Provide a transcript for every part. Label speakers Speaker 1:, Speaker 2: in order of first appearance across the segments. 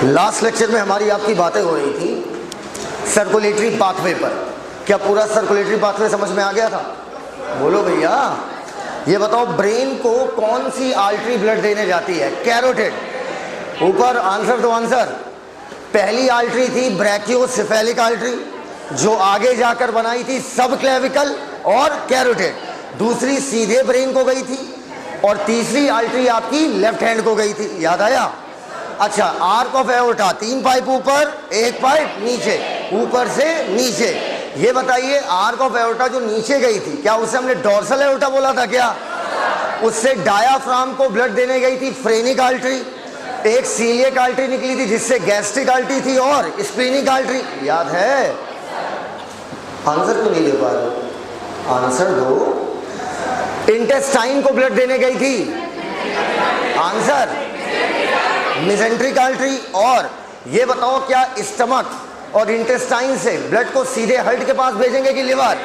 Speaker 1: Last lecture में हमारी आपकी बातें हो रही थी सर्कुलेटरी पाथवे पर। क्या पूरा सर्कुलेटरी पाथवे समझ में आ गया था? बोलो भैया। ये बताओ, ब्रेन को कौन सी आर्टरी ब्लड देने जाती है? कैरोटिड। ऊपर आंसर दो आंसर। पहली आर्टरी थी ब्रैकियोसेफेलिक आर्टरी, जो आगे जाकर बनाई थी सब क्लेविकल और कैरोटिड। दूसरी सीधे ब्रेन को गई थी और तीसरी आर्टरी आपकी लेफ्ट हैंड को गई थी। याद आया? अच्छा, आर्क ऑफ एओर्टा, 3 पाइप ऊपर 1 पाइप नीचे, ऊपर से नीचे। ये बताइए, आर्क ऑफ एओर्टा जो नीचे गई थी, क्या उसे हमने डोर्सल एओर्टा बोला था क्या? उससे डायाफ्राम को ब्लड देने गई थी फ्रेनिक आर्टरी। एक सीलियक आर्टरी निकली थी जिससे गैस्ट्रिक आर्टरी थी और स्प्लीनिक आर्टरी। याद है? आंसर क्यों नहीं दे पा रहे? आंसर दो। इंटेस्टाइन को ब्लड देने गई थी। Answer mesenteric artery. और ये बताओ, क्या स्टमक और इंटेस्टाइन से ब्लड को सीधे हार्ट के पास भेजेंगे कि लिवर?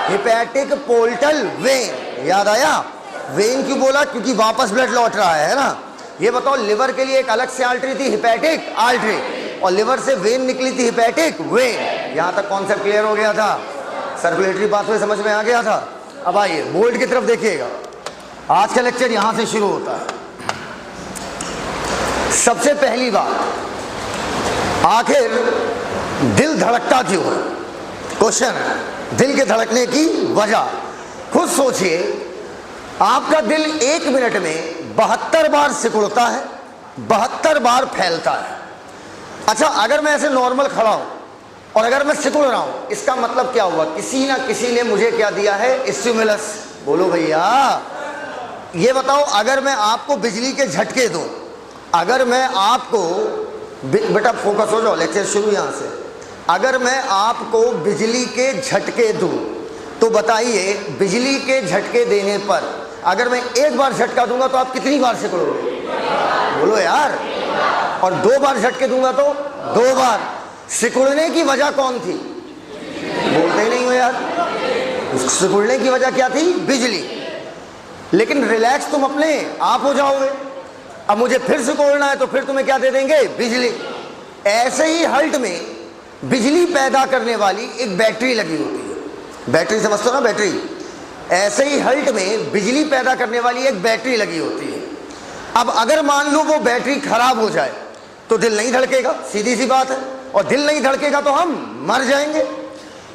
Speaker 1: Hepatic portal vein. याद आया? वेन क्यों बोला? क्योंकि वापस ब्लड लौट रहा है ना। ये बताओ, लिवर के लिए एक अलग से आर्टरी थी हिपैटिक आर्टरी, और लिवर से वेन निकली थी हिपैटिक वेन। यहां तक कॉन्सेप्ट क्लियर हो गया था? सर्कुलेटरी पाथवे समझ में आ गया था? अब आइए बोर्ड की तरफ देखिएगा। आज का लेक्चर यहां से शुरू होता है। सबसे पहली बात, आखिर दिल धड़कता क्यों है? क्वेश्चन है, दिल के धड़कने की वजह। खुद सोचिए, आपका दिल 1 मिनट में 72 बार सिकुड़ता है, 72 बार फैलता है। अच्छा, अगर मैं ऐसे नॉर्मल खड़ा हूं और अगर मैं सिकुड़ रहा हूं, इसका मतलब क्या हुआ? किसी ना किसी ने मुझे क्या दिया है? स्टिमुलस। बोलो भैया। ये बताओ, अगर मैं आपको बिजली के झटके दूं, अगर मैं आपको, बेटा फोकस हो जाओ, लेक्चर शुरू यहां से। अगर मैं आपको बिजली के झटके दूं, तो बताइए, बिजली के झटके देने पर अगर मैं 1 बार झटका दूंगा तो आप कितनी बार सिकुड़ोगे? बोलो यार। और 2 बार झटके दूंगा तो 2 बार। सिकुड़ने की वजह कौन थी? बोलते ही नहीं हो यार। सिकुड़ने की वजह क्या थी? बिजली। लेकिन रिलैक्स तुम अपने आप हो जाओगे। अब मुझे फिर सिकुड़ना है तो फिर तुम्हें क्या दे देंगे? बिजली। ऐसे ही हार्ट में बिजली पैदा करने वाली एक बैटरी लगी होती है। बैटरी समझते हो ना? बैटरी। ऐसे ही हार्ट में बिजली पैदा करने वाली एक बैटरी लगी होती है। अब अगर मान लो वो बैटरी खराब हो जाए तो दिल नहीं धड़केगा, सीधी सी बात है। और दिल नहीं धड़केगा तो हम मर जाएंगे।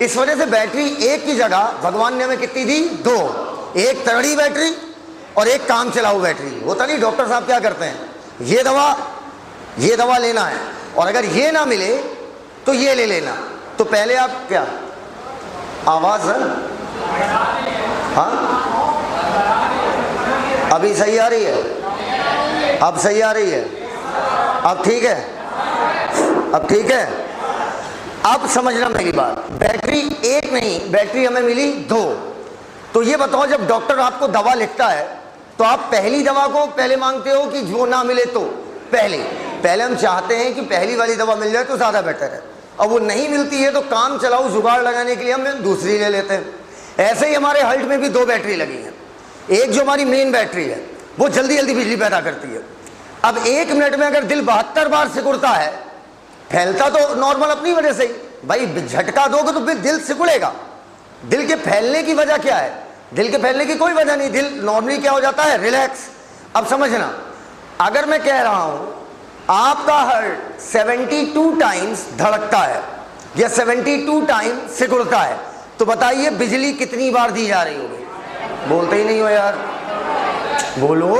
Speaker 1: इस वजह से बैटरी एक की जगह भगवान ने हमें कितनी दी? 2। एक तरड़ी बैटरी और एक काम चलाऊ बैटरी। होता नहीं, डॉक्टर साहब क्या करते हैं, ये दवा लेना है और अगर ये ना मिले तो ये ले लेना। तो पहले आप क्या, आवाज है? हाँ, अभी सही आ रही है? अब सही आ रही है? अब ठीक है? अब ठीक है? अब समझना मेरी बात। बैटरी एक नहीं, बैटरी हमें मिली 2। तो ये बताओ, जब डॉक्टर आपको दवा लिखता है तो आप पहली दवा को पहले मांगते हो कि जो ना मिले तो पहले हम चाहते हैं कि पहली वाली दवा मिल जाए तो ज़्यादा बेटर है। अब वो नहीं मिलती है तो काम चलाओ जुगाड़ लगाने के लिए हम दूसरी ले लेते हैं। ऐसे ही हमारे हार्ट में भी 2 बैटरी लगी हैं। एक जो हमारी मेन बैटरी है वो जल्दी जल्दी बिजली पैदा करती है। अब 1 मिनट में अगर दिल 72 बार सिकुड़ता है, फैलता तो नॉर्मल अपनी वजह से ही, भाई झटका दोगे तो फिर दिल सिकुड़ेगा। दिल के फैलने की वजह क्या है? दिल के फैलने की कोई वजह नहीं। दिल नॉर्मली क्या हो जाता है? रिलैक्स। अब समझना, अगर मैं कह रहा हूं आपका हार्ट 72 टाइम्स धड़कता है या 72 टाइम सिकुड़ता है, तो बताइए बिजली कितनी बार दी जा रही होगी? बोलते ही नहीं हो यार। बोलो,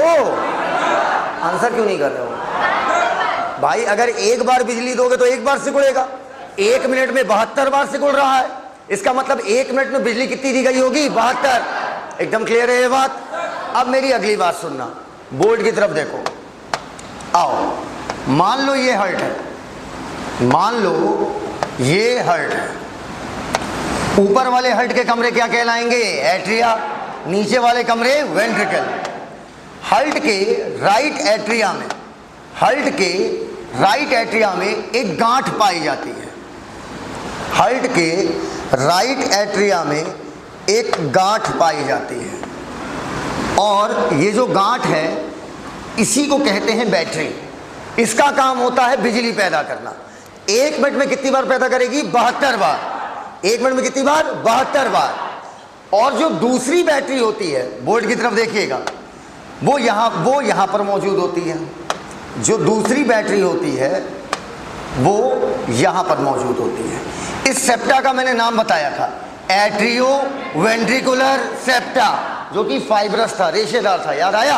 Speaker 1: आंसर क्यों नहीं कर रहे हो भाई? अगर 1 बार बिजली दोगे तो 1 बार सिकुड़ेगा। 1 मिनट में 72 बार सिकुड़ रहा है, इसका मतलब 1 मिनट में बिजली कितनी दी गई होगी? 72। एकदम क्लियर है ये बात? अब मेरी अगली बात सुनना, बोर्ड की तरफ देखो। आओ, मान लो ये हार्ट है, मान लो ये हार्ट है। ऊपर वाले हार्ट के कमरे क्या कहलाएंगे? एट्रिया। नीचे वाले कमरे वेंट्रिकल। हार्ट के राइट एट्रिया में, हार्ट के राइट एट्रिया में एक गांठ पाई जाती है। हार्ट के राइट एट्रिया में एक गांठ पाई जाती है और ये जो गांठ है इसी को कहते हैं बैटरी। इसका काम होता है बिजली पैदा करना। 1 मिनट में कितनी बार पैदा करेगी? 72 बार। 1 मिनट में कितनी बार? 72 बार। और जो दूसरी बैटरी होती है, बोर्ड की तरफ देखिएगा, वो यहां पर मौजूद होती है। जो दूसरी बैटरी होती है वो यहां पर मौजूद होती है। इस सेप्टा का मैंने नाम बताया था, एट्रियो वेंट्रिकुलर सेप्टा, जो कि फाइब्रस था, रेशेदार था। याद आया?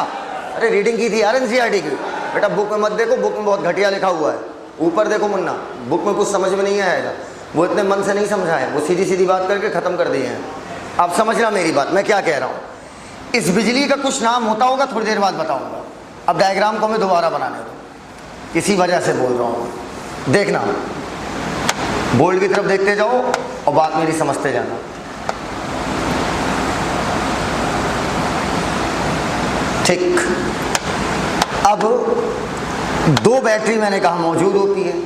Speaker 1: अरे रीडिंग की थी यार एनसीईआरटी की। बेटा बुक में मत देखो, बुक में बहुत घटिया लिखा हुआ है। ऊपर देखो मुन्ना, बुक में कुछ समझ में नहीं आएगा। वो इतने मन से नहीं समझाए, वो सीधी सीधी बात करके ख़त्म कर दिए हैं। अब समझना मेरी बात, मैं क्या कह रहा हूँ। इस बिजली का कुछ नाम होता होगा, थोड़ी देर बाद बताऊँगा। अब डायग्राम को मैं दोबारा बनाने दो, इसी वजह से बोल रहा हूँ। देखना, बोर्ड की तरफ देखते जाओ और बात मेरी समझते जाना। ठीक, अब 2 बैटरी मैंने कहा मौजूद होती है।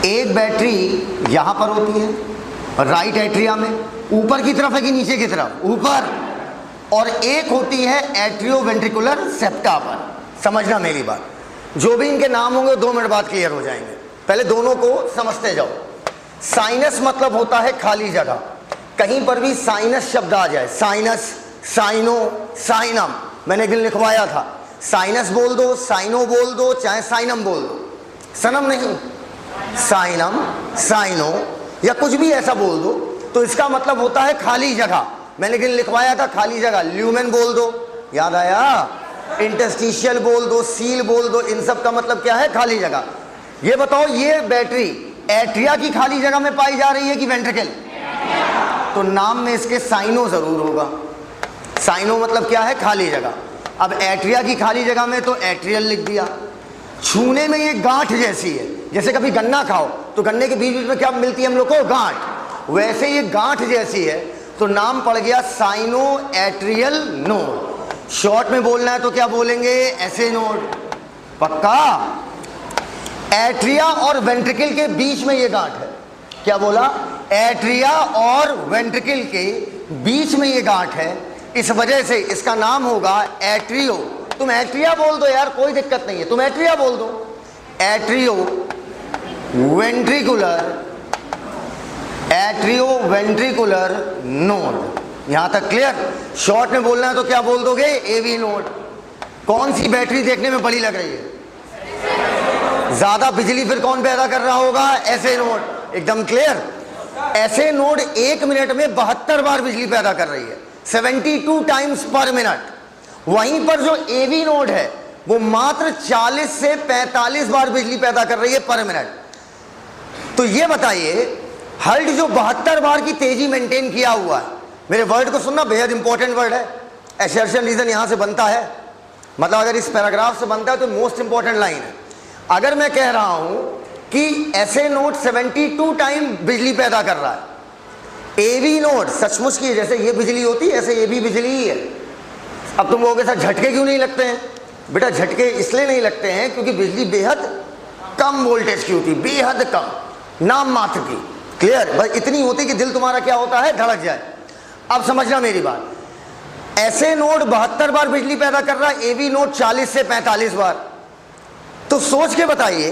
Speaker 1: एक बैटरी यहां पर होती है राइट एट्रिया में, ऊपर की तरफ है कि नीचे की तरफ? ऊपर। और एक होती है एट्रियो वेंट्रिकुलर सेप्टा पर। समझना मेरी बात, जो भी इनके नाम होंगे 2 मिनट बाद क्लियर हो जाएंगे। पहले दोनों को समझते जाओ। साइनस मतलब होता है खाली जगह। कहीं पर भी साइनस शब्द आ जाए, साइनस, साइनो, साइनम, मैंने एक दिन लिखवाया था। साइनस बोल दो, साइनो बोल दो, चाहे साइनम बोल दो, सनम नहीं, साइनम, साइनो या कुछ भी ऐसा बोल दो, तो इसका मतलब होता है खाली जगह। मैंने एक दिन लिखवाया था खाली जगह। ल्यूमेन बोल दो, याद आया? इंटरस्टिशियल बोल दो, सील बोल दो, इन सब का मतलब क्या है? खाली जगह। ये बताओ, ये बैटरी एट्रिया की खाली जगह में पाई जा रही है कि वेंट्रिकल? तो नाम में इसके साइनो जरूर होगा। साइनो मतलब क्या है? खाली जगह। अब एट्रिया की खाली जगह में तो एट्रियल लिख दिया। छूने में ये गांठ जैसी है, जैसे कभी गन्ना खाओ तो गन्ने के बीच बीच में क्या मिलती है हम लोग को? गांठ। वैसे ये गांठ जैसी है, तो नाम पड़ गया साइनो एट्रियल नोड। शॉर्ट में बोलना है तो क्या बोलेंगे? ऐसे नोड। पक्का? एट्रिया और वेंट्रिकल के बीच में ये गांठ है। क्या बोला? एट्रिया और वेंट्रिकल के बीच में ये गांठ है, इस वजह से इसका नाम होगा एट्रियो। तुम एट्रिया बोल दो यार, कोई दिक्कत नहीं है, तुम एट्रिया बोल दो। Atrio ventricular, atrio ventricular node. यहां तक क्लियर? शॉर्ट में बोलना है तो क्या बोल दोगे? AV node. कौन सी बैटरी देखने में बड़ी लग रही है? ज्यादा बिजली फिर कौन पैदा कर रहा होगा? ऐसे नोड। एकदम क्लियर? ऐसे नोड 1 मिनट में 72 बार बिजली पैदा कर रही है, 72 टाइम्स पर मिनट। वहीं पर जो एवी नोड है वो मात्र 40 से 45 बार बिजली पैदा कर रही है पर मिनट। तो ये बताइए, हल्ट जो 72 बार की तेजी मेंटेन किया हुआ है, मेरे वर्ड को सुनना, बेहद इंपॉर्टेंट वर्ड है। एसर्शन रीजन यहां से बनता है, मतलब अगर इस पैराग्राफ से बनता है तो मोस्ट इंपॉर्टेंट लाइन है। अगर मैं कह रहा हूं कि ऐसे नोड 72 टाइम बिजली पैदा कर रहा है, एवी नोड सचमुच की जैसे ये बिजली होती है ऐसे ये भी बिजली ही है। अब तुम लोगों के साथ झटके क्यों नहीं लगते हैं? बेटा झटके इसलिए नहीं लगते हैं क्योंकि बिजली बेहद कम वोल्टेज की होती, बेहद कम, नाम मात्र की। क्लियर? बस इतनी होती कि दिल तुम्हारा क्या होता है? धड़क जाए। अब समझना मेरी बात, ऐसे नोड 72 बार बिजली पैदा कर रहा है, एवी नोड 40 से 45 बार। तो सोच के बताइए,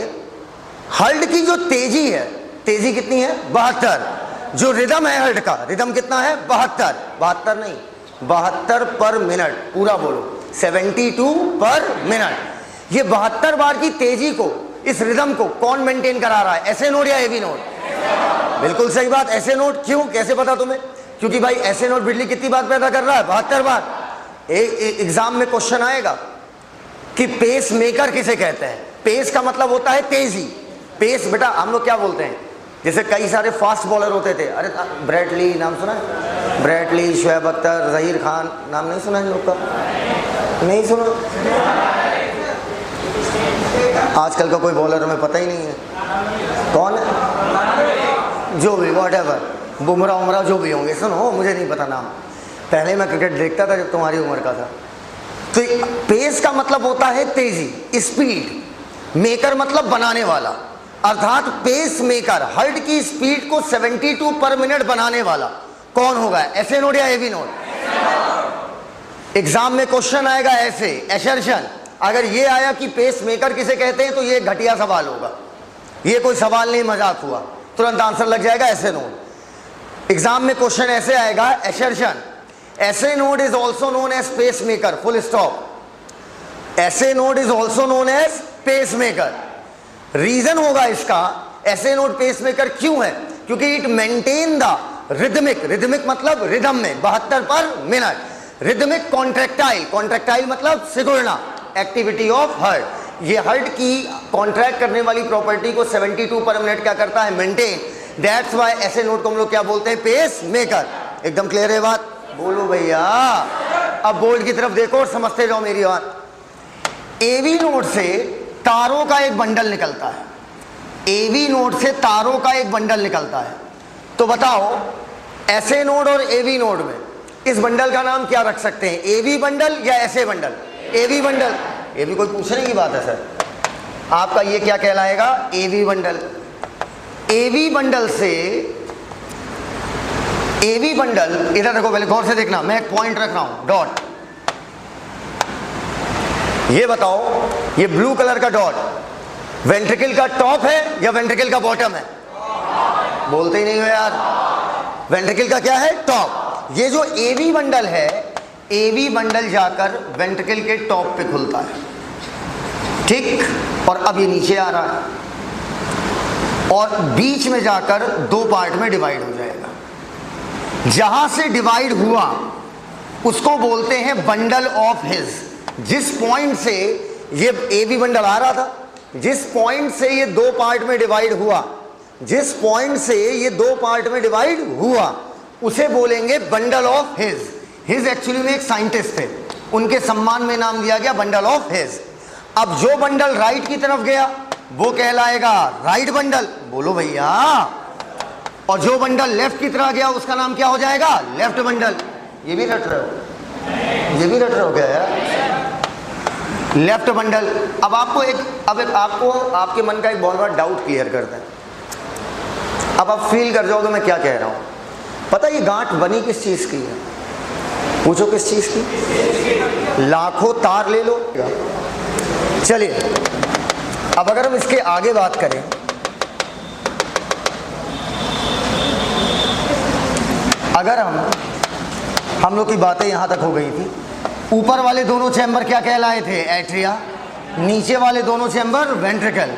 Speaker 1: हल्ट की जो तेजी है, तेजी कितनी है? 72। जो रिदम है हल्ट का, रिदम कितना है? 72। 72 नहीं, 72 पर मिनट। पूरा बोलो, 72 पर मिनट। ये 72 बार की तेजी को, इस रिदम को कौन मेंटेन करा रहा है? ऐसे नोड या एवी नोड? बिल्कुल सही बात, ऐसे नोड। क्यों? कैसे पता तुम्हें? क्योंकि भाई ऐसे नोड बिजली कितनी बार पैदा कर रहा है? 72 बार। एग्जाम में क्वेश्चन आएगा कि पेस मेकर किसे कहते हैं? पेस का मतलब होता है तेजी। पेस बेटा हम लोग क्या बोलते हैं, जैसे कई सारे फास्ट बॉलर होते थे, अरे ब्रैडली नाम सुना है? ब्रैडली, शोएब अख्तर, जहीर खान, नाम नहीं सुना इन लोग का? नहीं सुना? आजकल का कोई बॉलर हमें पता ही नहीं है कौन है, जो भी वॉट एवर, बुमराह उमराह जो भी होंगे। सुनो, मुझे नहीं पता नाम, पहले मैं क्रिकेट देखता था जब तुम्हारी उम्र का था। तो पेस का मतलब होता है तेजी, स्पीड। मेकर मतलब बनाने वाला, अर्थात पेस मेकर हर्ट की स्पीड को 72 पर मिनट बनाने वाला कौन होगा? ऐसे नोड या एवी नोड? एग्जाम में क्वेश्चन आएगा ऐसे, एसर्शन अगर ये आया कि पेस मेकर किसे कहते हैं तो ये घटिया सवाल होगा, ये कोई सवाल नहीं, मजाक हुआ, तुरंत आंसर लग जाएगा ऐसे नोड। एग्जाम में क्वेश्चन ऐसे आएगा, एसर्शन SA node is also known as pacemaker, full stop. SA node is also known as pacemaker. Reason होगा इसका, ऐसे नोड पेस मेकर क्यों है? क्योंकि इट मेंटेन द रिदमिक, रिदमिक मतलब रिदम में 72 per minute, rhythmic contractile, contractile मतलब सिकुड़ना, एक्टिविटी ऑफ हार्ट। ये हार्ट की कॉन्ट्रैक्ट करने वाली प्रॉपर्टी को 72 पर मिनट क्या करता है? मेंटेन। दैट्स व्हाई ऐसे नोड को हम लोग क्या बोलते हैं? Pace maker. एकदम क्लियर है बात? बोलो भैया। अब बोर्ड की तरफ देखो और समझते जाओ मेरी बात। एवी नोड से तारों का एक बंडल निकलता है, एवी नोड से तारों का एक बंडल निकलता है। तो बताओ ऐसे नोड और एवी नोड में इस बंडल का नाम क्या रख सकते हैं? एवी बंडल या ऐसे बंडल? AV bundle. ये भी कोई पूछने की बात है सर? आपका ये क्या कहलाएगा? एवी बंडल। एवी बंडल से, एवी बंडल, इधर देखो पहले गौर से देखना, मैं एक पॉइंट रख रहा हूं, डॉट। ये बताओ ये ब्लू कलर का डॉट वेंट्रिकल का टॉप है या वेंट्रिकल का बॉटम है? बोलते ही नहीं हो यार। वेंट्रिकल का क्या है? टॉप। ये जो एवी बंडल है, एवी बंडल जाकर वेंट्रिकल के टॉप पे खुलता है, ठीक, और अब ये नीचे आ रहा है और बीच में जाकर दो पार्ट में डिवाइड हो जाएगा। जहां से डिवाइड हुआ उसको बोलते हैं बंडल ऑफ हिज। जिस पॉइंट से ये एवी बंडल आ रहा था, जिस पॉइंट से ये दो पार्ट में डिवाइड हुआ, जिस पॉइंट से ये दो पार्ट में डिवाइड हुआ, उसे बोलेंगे bundle of his. His actually में एक साइंटिस्ट थे, उनके सम्मान में नाम दिया गया बंडल ऑफ हिज। अब जो बंडल राइट की तरफ गया वो कहलाएगा राइट बंडल, बोलो भैया। और जो बंडल लेफ्ट की तरफ गया उसका नाम क्या हो जाएगा? Left bundle. ये भी रट रहे हो? ये भी रट रहे हो क्या यार? Left bundle. अब आपको आपको आपके मन का एक बहुत बड़ा डाउट क्लियर करता है। अब आप फील कर जाओगे मैं क्या कह रहा हूं। पता ये गांठ बनी किस चीज की है? पूछो किस चीज की? लाखों तार ले लो। चलिए अब अगर हम इसके आगे बात करें, अगर हम लोग की बातें यहां तक हो गई थी। ऊपर वाले दोनों चैम्बर क्या कहलाए थे? एट्रिया। नीचे वाले दोनों चैम्बर वेंट्रिकल।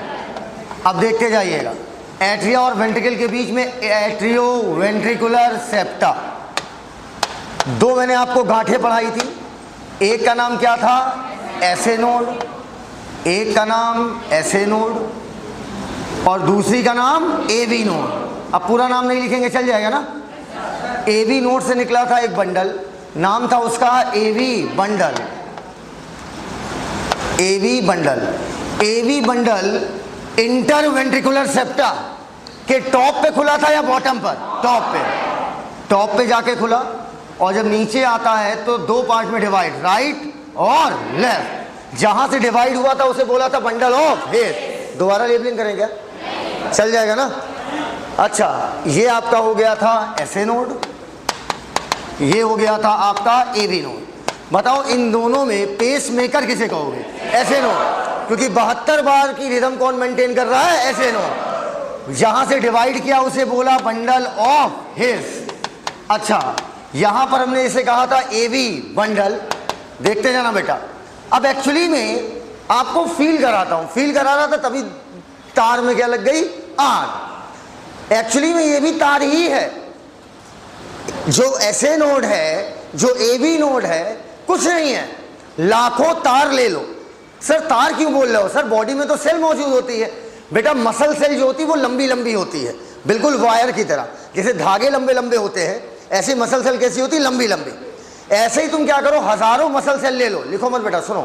Speaker 1: अब देखते जाइएगा, एट्रिया और वेंट्रिकल के बीच में एट्रियो वेंट्रिकुलर सेप्टा। दो मैंने आपको गांठें पढ़ाई थी, एक का नाम क्या था? ऐसे नोड, एक का नाम ऐसे नोड और दूसरी का नाम एवी नोड। अब पूरा नाम नहीं लिखेंगे, चल जाएगा ना? एवी नोड से निकला था एक बंडल, नाम था उसका AV bundle. AV bundle, AV bundle interventricular septa के टॉप पे खुला था या बॉटम पर? टॉप पे। टॉप पे जाके खुला और जब नीचे आता है तो दो पार्ट में डिवाइड, राइट और लेफ्ट। जहां से डिवाइड हुआ था उसे बोला था बंडल ऑफ हिज। दोबारा लेबलिंग करें क्या? चल जाएगा ना? अच्छा, ये आपका हो गया था ऐसे नोड, ये हो गया था आपका एवी नोड। बताओ इन दोनों में पेस मेकर किसे कहोगे? ऐसे नोड, क्योंकि 72 बार की रिदम कौन मेंटेन कर रहा है? SA node. जहां से डिवाइड किया उसे बोला बंडल ऑफ हिज। अच्छा, यहां पर हमने इसे कहा था एवी बंडल। देखते जाना बेटा। अब एक्चुअली में आपको फील कराता हूं, फील करा रहा था तभी तार में क्या लग गई? आग। एक्चुअली में ये भी तार ही है। जो ऐसे नोड है, जो एवी नोड है, कुछ नहीं है, लाखों तार ले लो। सर तार क्यों बोल रहे हो? सर बॉडी में तो सेल मौजूद होती है बेटा। मसल सेल जो होती है वो लंबी लंबी होती है, बिल्कुल वायर की तरह। जैसे धागे लंबे लंबे होते हैं, ऐसी मसल सेल कैसी होती है? लंबी लंबी। ऐसे ही तुम क्या करो, हजारों मसल सेल ले लो। लिखो मत बेटा, सुनो।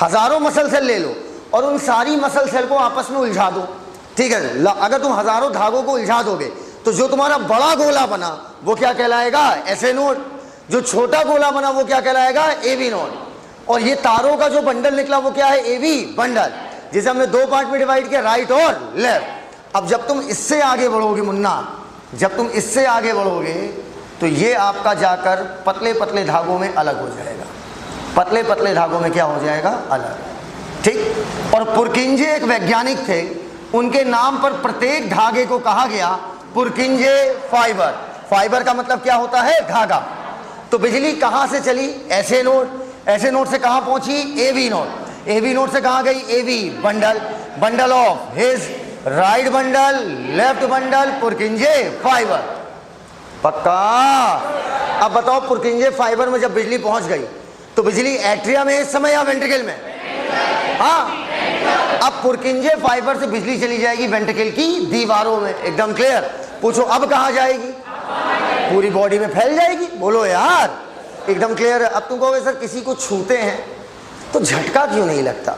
Speaker 1: हजारों मसल सेल ले लो और उन सारी मसल सेल को आपस में उलझा दो, ठीक है? अगर तुम हजारों धागों को उलझा दोगे तो जो तुम्हारा बड़ा गोला बना वो क्या कहलाएगा? ऐसे नोड। जो छोटा गोला बना वो क्या कहलाएगा? AV node. और ये तारों का जो बंडल निकला वो क्या है? एवी बंडल, जिसे हमने दो पार्ट में डिवाइड किया, राइट और लेफ्ट। अब जब तुम इससे आगे बढ़ोगे मुन्ना, जब तुम इससे आगे बढ़ोगे तो ये आपका जाकर पतले पतले धागों में अलग हो जाएगा। पतले पतले धागों में क्या हो जाएगा? अलग। ठीक। और पुरकिंजे एक वैज्ञानिक थे, उनके नाम पर प्रत्येक धागे को कहा गया पुरकिंजे फाइबर। फाइबर का मतलब क्या होता है? धागा। तो बिजली कहां से चली? ऐसे नोड। ऐसे नोड से कहां पहुंची? AV node. एवी नोड से कहां गई? AV bundle. Bundle of His right bundle, left bundle, Purkinje fibre. पक्का? अब बताओ, पुरकिंजे फाइबर में जब बिजली पहुंच गई तो बिजली एट्रिया में इस समय या वेंट्रिकल में? हाँ। अब पुरकिंजे फाइबर से बिजली चली जाएगी वेंट्रिकल की दीवारों में। एकदम क्लियर। पूछो अब कहां जाएगी? पूरी बॉडी में फैल जाएगी। बोलो यार, एकदम क्लियर है। अब तुम कहोगे सर किसी को छूते हैं तो झटका क्यों नहीं लगता?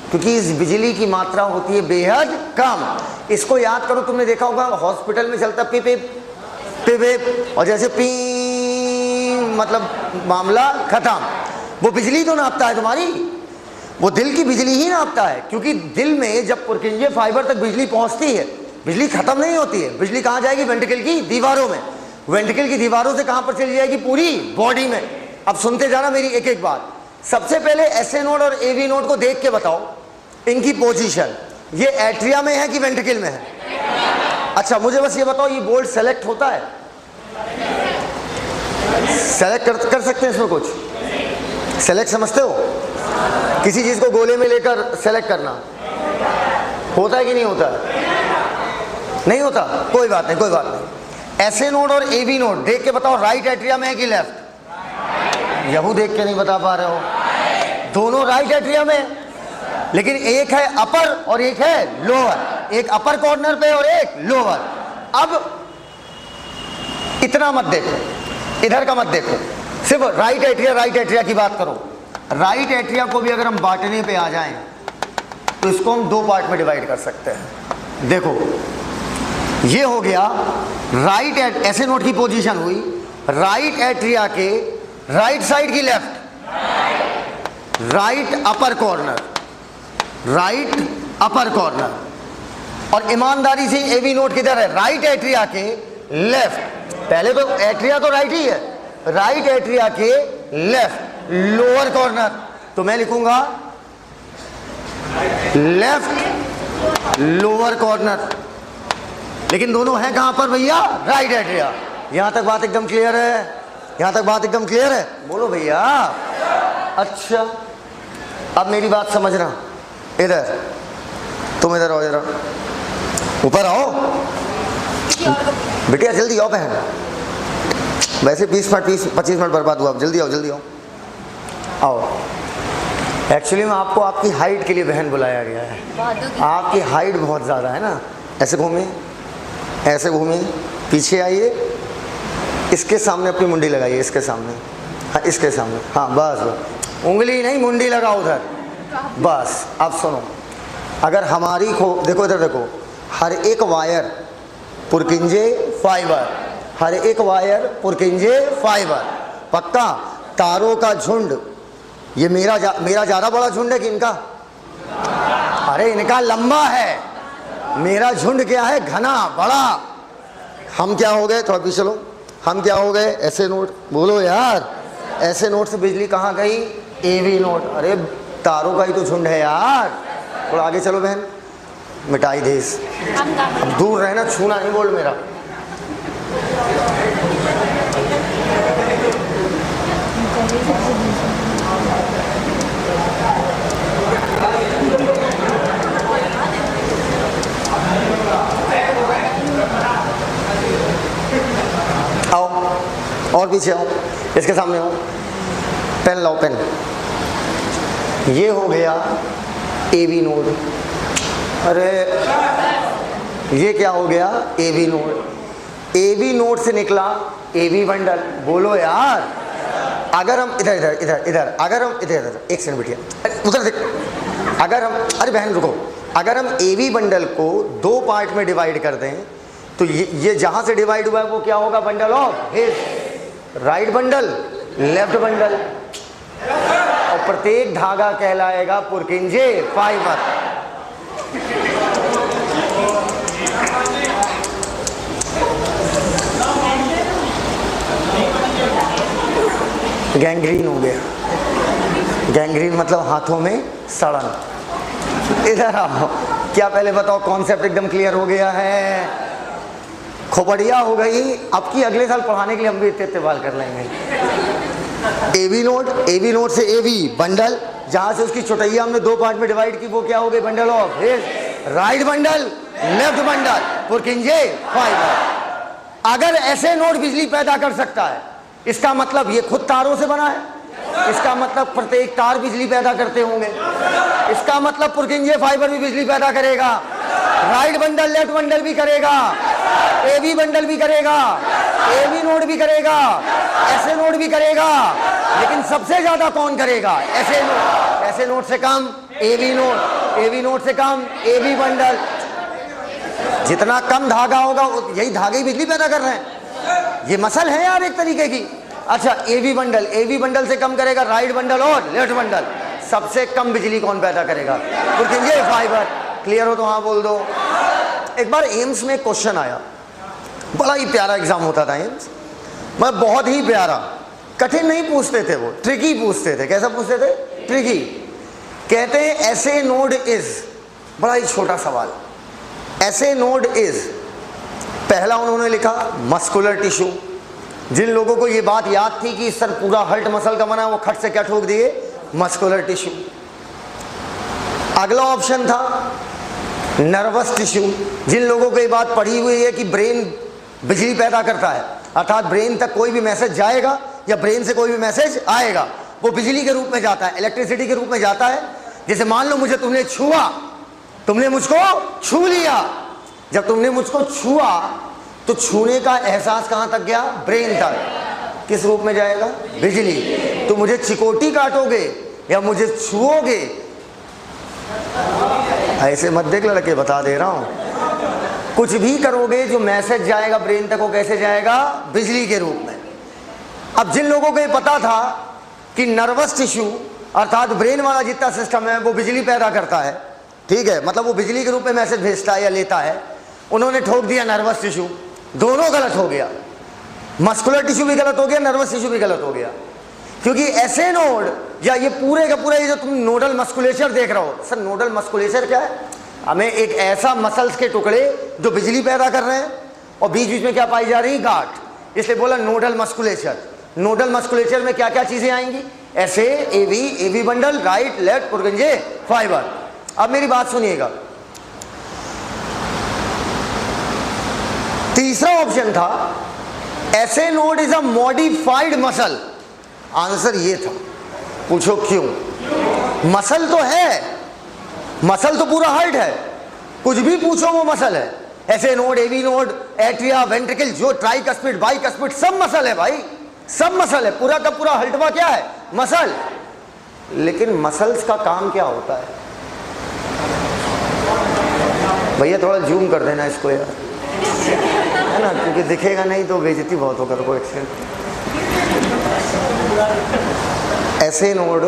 Speaker 1: क्योंकि इस बिजली की मात्रा होती है बेहद कम। इसको याद करो, तुमने देखा होगा हॉस्पिटल में चलता पिप पिप, और जैसे पी मतलब मामला खत्म। वो बिजली तो नापता है तुम्हारी, वो दिल की बिजली ही नापता है। क्योंकि दिल में जब पुरकिंजे फाइबर तक बिजली पहुंचती है, बिजली खत्म नहीं होती है। बिजली कहां जाएगी? वेंट्रिकल की दीवारों में। वेंट्रिकल की दीवारों से कहां पर चली जाएगी? पूरी बॉडी में। अब सुनते जाना मेरी एक एक बात। सबसे पहले एसए नोड और एवी नोड को देख के बताओ इनकी पोजीशन। ये एट्रिया में है कि वेंट्रिकल में है? अच्छा मुझे बस ये बताओ, ये बोल्ट सेलेक्ट होता है? सेलेक्ट कर सकते हैं इसमें कुछ? सेलेक्ट समझते हो? किसी चीज को गोले में लेकर सेलेक्ट करना होता है कि नहीं होता है? नहीं होता? कोई बात नहीं, कोई बात नहीं। एसए नोड और एवी नोड देख के बताओ, राइट एट्रिया में है कि लेफ्ट? यहू देख के नहीं बता पा रहे हो? दोनों राइट एट्रिया में, लेकिन एक है अपर और एक है लोअर। एक अपर कॉर्नर पे और एक लोअर। अब इतना मत देखो, इधर का मत देखो, सिर्फ राइट एट्रिया की बात करो। राइट एट्रिया को भी अगर हम बांटने पे आ जाएं तो इसको हम दो पार्ट में डिवाइड कर सकते हैं। देखो ये हो गया राइट ऐसे नोट की पोजीशन हुई राइट एट्रिया के राइट साइड की left, right upper corner, right upper corner. और ईमानदारी से एवी नोट किधर है? राइट एट्रिया के लेफ्ट। पहले तो एट्रिया तो राइट ही है, राइट एट्रिया के लेफ्ट लोअर कॉर्नर। तो मैं लिखूंगा लेफ्ट लोअर कॉर्नर। लेकिन दोनों हैं कहां पर भैया? Right atria. यहां तक बात एकदम क्लियर है? यहां तक बात एकदम क्लियर है? बोलो भैया। अच्छा अब मेरी बात समझना। इधर तुम इधर आओ, जरा ऊपर आओ बेटिया, जल्दी आओ बहन। वैसे 25 मिनट बर्बाद हुआ, जल्दी आओ, जल्दी आओ, आओ। एक्चुअली में आपको आपकी हाइट के लिए बहन बुलाया गया है। आपकी हाइट बहुत ज़्यादा है ना। ऐसे घूमिए, ऐसे घूमिए, पीछे आइए, इसके सामने अपनी मुंडी लगाइए, इसके सामने, हाँ इसके सामने, हाँ बस बस, उंगली नहीं मुंडी लगाओ उधर, बस। अब सुनो, अगर हमारी देखो इधर देखो, हर एक वायर पुरकिंजे फाइबर, हर एक वायर पुरकिंजे फाइबर। पक्का? तारों का झुंड, ये मेरा ज़्यादा बड़ा झुंड है कि इनका? अरे इनका लंबा है, मेरा झुंड क्या है? घना बड़ा। हम क्या हो गए? थोड़ा पीछे चलो। हम क्या हो गए? ऐसे नोट। बोलो यार, ऐसे नोट से बिजली कहाँ गई? AV node. अरे तारों का ही तो झुंड है यार। थोड़ा आगे चलो बहन, मिटाई देश। अब दूर रहना, छूना नहीं बोल मेरा। आओ और पीछे आओ, इसके सामने आओ, पेन लाओ, पेन। ये हो गया एवी नोड। अरे ये क्या हो गया? AV node. एवी नोड से निकला एवी बंडल। बोलो यार। अगर हम इधर इधर इधर इधर अगर हम इधर इधर एक सेकंड बिटिया, उधर देख। अगर हम, अरे बहन रुको, अगर हम एवी बंडल को दो पार्ट में डिवाइड कर दें तो ये जहां से डिवाइड हुआ है वो क्या होगा? Bundle of His right bundle, left bundle. और प्रत्येक धागा कहलाएगा पुरकिंजे फाइबर। गैंग्रीन हो गया। गैंग्रीन मतलब हाथों में सड़न। इधर आओ, क्या पहले बताओ कॉन्सेप्ट एकदम क्लियर हो गया है? खोपड़िया हो गई। अब की अगले साल पढ़ाने के लिए हम भी इतने बाल कर लेंगे। एवी नोड से एवी बंडल, जहां से उसकी चौटैया हमने दो पार्ट में डिवाइड की, वो क्या हो गई? Bundle of right bundle, left bundle, Purkinje fibre. अगर ऐसे नोड बिजली पैदा कर सकता है, इसका मतलब ये खुद तारों से बना है, इसका मतलब प्रत्येक तार बिजली पैदा करते होंगे, इसका मतलब पुरकिंजे फाइबर भी बिजली पैदा करेगा, राइट बंडल लेफ्ट बंडल भी करेगा, एवी बंडल भी करेगा, एवी नोड भी करेगा, ऐसे नोड भी करेगा। लेकिन सबसे ज्यादा कौन करेगा? ऐसे नोड। ऐसे नोड से कम एवी नोड, एवी नोड से कम एवी बंडल। जितना कम धागा होगा, यही धागे ही बिजली पैदा कर रहे हैं। ये मसल है यार एक तरीके की। अच्छा, एवी बंडल से कम करेगा राइट बंडल और लेफ्ट बंडल। सबसे कम बिजली कौन पैदा करेगा? पुरकिंजे फाइबर। क्लियर हो तो हाँ बोल दो। एक बार एम्स में क्वेश्चन आया, बड़ा ही प्यारा एग्जाम होता था एम्स में, बहुत ही प्यारा। कठिन नहीं पूछते थे वो, ट्रिकी पूछते थे। कैसा पूछते थे? ट्रिकी। कहते हैं ऐसे नोड इज, बड़ा ही छोटा सवाल, ऐसे नोड इज, पहला उन्होंने लिखा मस्कुलर टिश्यू। जिन लोगों को ये बात याद थी कि सर पूरा हर्ट मसल का बना है, वो खट से क्या ठोक दिए? Muscular tissue. अगला ऑप्शन था नर्वस टिश्यू। जिन लोगों को ये बात पढ़ी हुई है कि ब्रेन बिजली पैदा करता है, अर्थात ब्रेन तक कोई भी मैसेज जाएगा या ब्रेन से कोई भी मैसेज आएगा, वो बिजली के रूप में जाता है, इलेक्ट्रिसिटी के रूप में जाता है। जैसे मान लो मुझे तुमने छुआ, तुमने मुझको छू लिया। जब तुमने मुझको छुआ तो छूने का एहसास कहां तक गया? ब्रेन तक। किस रूप में जाएगा? बिजली। तो मुझे चिकोटी काटोगे या मुझे छुओगे, ऐसे मत देख लड़के, बता दे रहा हूं, कुछ भी करोगे जो मैसेज जाएगा ब्रेन तक, वो कैसे जाएगा? बिजली के रूप में। अब जिन लोगों को ये पता था कि नर्वस टिश्यू अर्थात ब्रेन वाला जितना सिस्टम है वो बिजली पैदा करता है, ठीक है, मतलब वो बिजली के रूप में मैसेज भेजता है या लेता है, उन्होंने ठोक दिया नर्वस टिश्यू। दोनों गलत हो गया, मस्कुलर टिश्यू भी गलत हो गया, नर्वस टिश्यू भी गलत हो गया। क्योंकि ऐसे नोड या ये पूरे का पूरा ये जो तुम नोडल मस्कुलेचर देख रहे हो, सर नोडल मस्कुलेचर क्या है? हमें एक ऐसा मसल्स के टुकड़े जो बिजली पैदा कर रहे हैं और बीच बीच में क्या पाई जा रही? गांठ। इसलिए बोला नोडल मस्कुलेचर। नोडल मस्कुलेचर में क्या क्या चीजें आएंगी? SA AV bundle, right left, Purkinje fibre. अब मेरी बात सुनिएगा, तीसरा ऑप्शन था SA node is a modified muscle. Answer ये था। पूछो क्यों? मसल तो है, मसल तो पूरा हार्ट है, कुछ भी पूछो वो मसल है। SA node, AV node, atria, ventricle, जो ट्राइकस्पिड, बाइकस्पिड, सब मसल है भाई, सब मसल है। पूरा का पूरा हल्टवा क्या है? मसल। लेकिन मसल्स का काम क्या होता है? भैया थोड़ा जूम कर देना इसको यार, है ना, क्योंकि दिखेगा नहीं तो बेइज्जती बहुत होगा। को एक्सेंट ऐसे नोड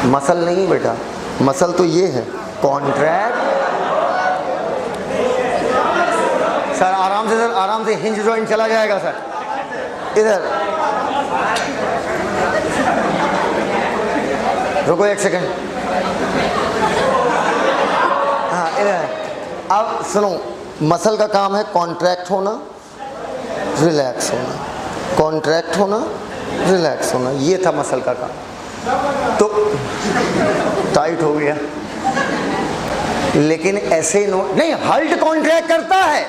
Speaker 1: मसल नहीं बेटा, मसल तो ये है, कॉन्ट्रैक्ट। सर आराम से, सर आराम से, हिंज जॉइंट चला जाएगा सर। इधर रुको एक सेकंड, हाँ इधर। अब सुनो, मसल का काम है कॉन्ट्रैक्ट होना, रिलैक्स होना, कॉन्ट्रैक्ट होना, रिलैक्स होना, ये था मसल का काम। तो टाइट हो गया, लेकिन ऐसे नोड नहीं, हल्ट कॉन्ट्रैक्ट करता है,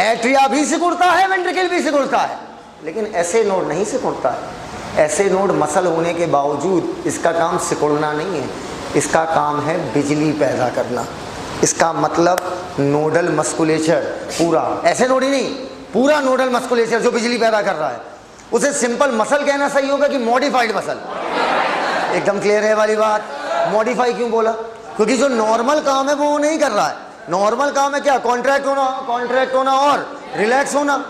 Speaker 1: एट्रिया भी सिकुड़ता है, वेंट्रिकल भी सिकुड़ता है, लेकिन ऐसे नोड नहीं सिकुड़ता है। ऐसे नोड मसल होने के बावजूद इसका काम सिकुड़ना नहीं है, इसका काम है बिजली पैदा करना। इसका मतलब नोडल मस्कुलेचर पूरा, ऐसे नोड ही नहीं, पूरा नोडल मस्कुलेचर जो बिजली पैदा कर रहा है, उसे सिंपल मसल कहना सही होगा कि मॉडिफाइड मसल? एकदम क्लियर है वाली बात। मॉडिफाई क्यों बोला? क्योंकि जो नॉर्मल काम है वो नहीं कर रहा है। नॉर्मल काम है क्या? कॉन्ट्रैक्ट होना और रिलैक्स होना।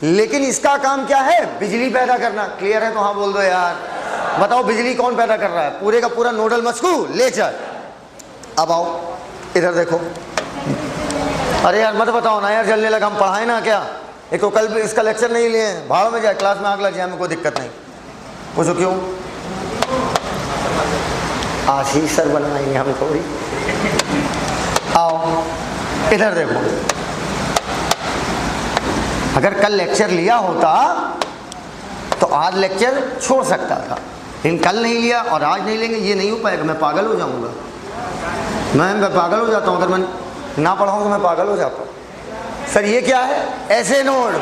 Speaker 1: लेकिन इसका काम क्या है? बिजली पैदा करना। क्लियर है तो हाँ बोल दो यार। बताओ बिजली कौन पैदा कर रहा है? पूरे का पूरा नोडल मस्कुलेचर। अब आओ इधर देखो। अरे यार मत बताओ ना यार, जलने लगा, हम पढ़ाए ना क्या? एक तो कल भी इसका लेक्चर नहीं लिए, भाड़ में जाए, क्लास में आग लग जाए, हमें कोई दिक्कत नहीं। पूछो क्यों? आज ही सर बनाएंगे हम थोड़ी। आओ इधर देखो, अगर कल लेक्चर लिया होता तो आज लेक्चर छोड़ सकता था, लेकिन कल नहीं लिया और आज नहीं लेंगे, ये नहीं हो पाएगा। मैं पागल हो जाऊंगा, मैं पागल हो जाता हूँ। अगर मैं ना पढ़ाऊँ तो मैं पागल हो जाता हूँ। सर ये क्या है? SA node.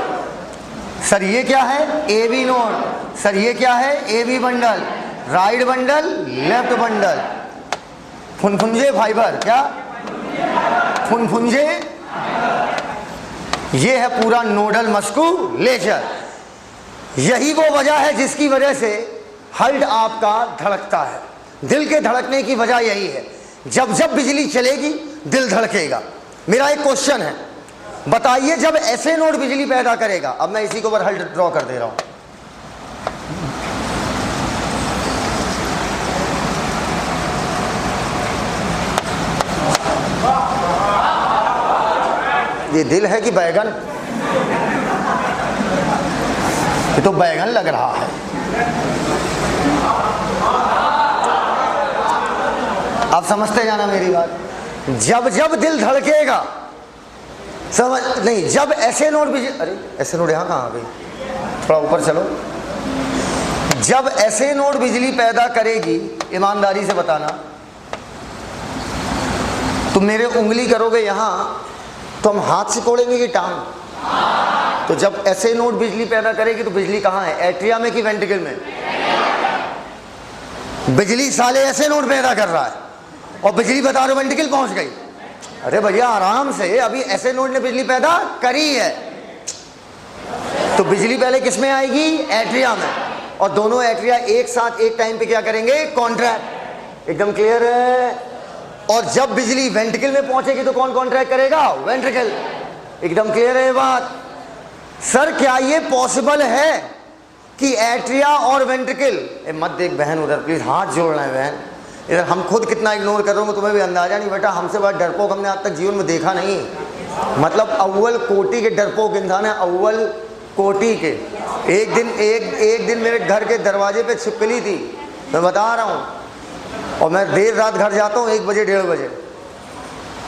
Speaker 1: सर ये क्या है? A V node. सर ये क्या है? A B bundle, right bundle, left bundle, Purkinje fibre. क्या? फुनफुंजे। ये है पूरा नोडल मस्कुलेचर। यही वो वजह है जिसकी वजह से हार्ट आपका धड़कता है। दिल के धड़कने की वजह यही है, जब जब बिजली चलेगी दिल धड़केगा। मेरा एक क्वेश्चन है, बताइए जब ऐसे नोड बिजली पैदा करेगा, अब मैं इसी के ऊपर हल ड्रॉ कर दे रहा हूं। ये दिल है कि बैगन? ये तो बैगन लग रहा है। आप समझते जाना मेरी बात। जब जब दिल धड़केगा, समझ नहीं, जब ऐसे नोड बिजली, अरे ऐसे नोड यहाँ कहाँ आ गई, थोड़ा ऊपर चलो। जब ऐसे नोड बिजली पैदा करेगी, ईमानदारी से बताना, तुम मेरे उंगली करोगे यहाँ तो हम हाथ से तोड़ेंगे कि टांग? तो जब ऐसे नोड बिजली पैदा करेगी तो बिजली कहाँ है? एट्रिया में कि वेंट्रिकल में? बिजली साले ऐसे नोड पैदा कर रहा है और बिजली बता रहे वेंट्रिकल पहुंच गई। अरे भैया आराम से, अभी ऐसे नोड ने बिजली पैदा करी है तो बिजली पहले किस में आएगी? एट्रिया में। और दोनों एट्रिया एक साथ एक टाइम पे क्या करेंगे? कॉन्ट्रैक्ट। एकदम क्लियर है? और जब बिजली वेंट्रिकल में पहुंचेगी तो कौन कॉन्ट्रैक्ट करेगा? वेंट्रिकल। एकदम क्लियर है बात? सर क्या ये पॉसिबल है कि एट्रिया और वेंट्रिकल, मत देख बहन उधर प्लीज, हाथ जोड़ना है बहन। इधर हम खुद कितना इग्नोर कर रहे हो तुम्हें भी अंदाजा नहीं बेटा। हमसे बड़ा डरपोक हमने आज तक जीवन में देखा नहीं। मतलब अव्वल कोटि के डरपोक इंसान है, अव्वल कोटि के। एक दिन मेरे घर के दरवाजे पे छिपकली थी, मैं बता रहा हूँ, और मैं देर रात घर जाता हूँ 1 बजे 1:30 बजे,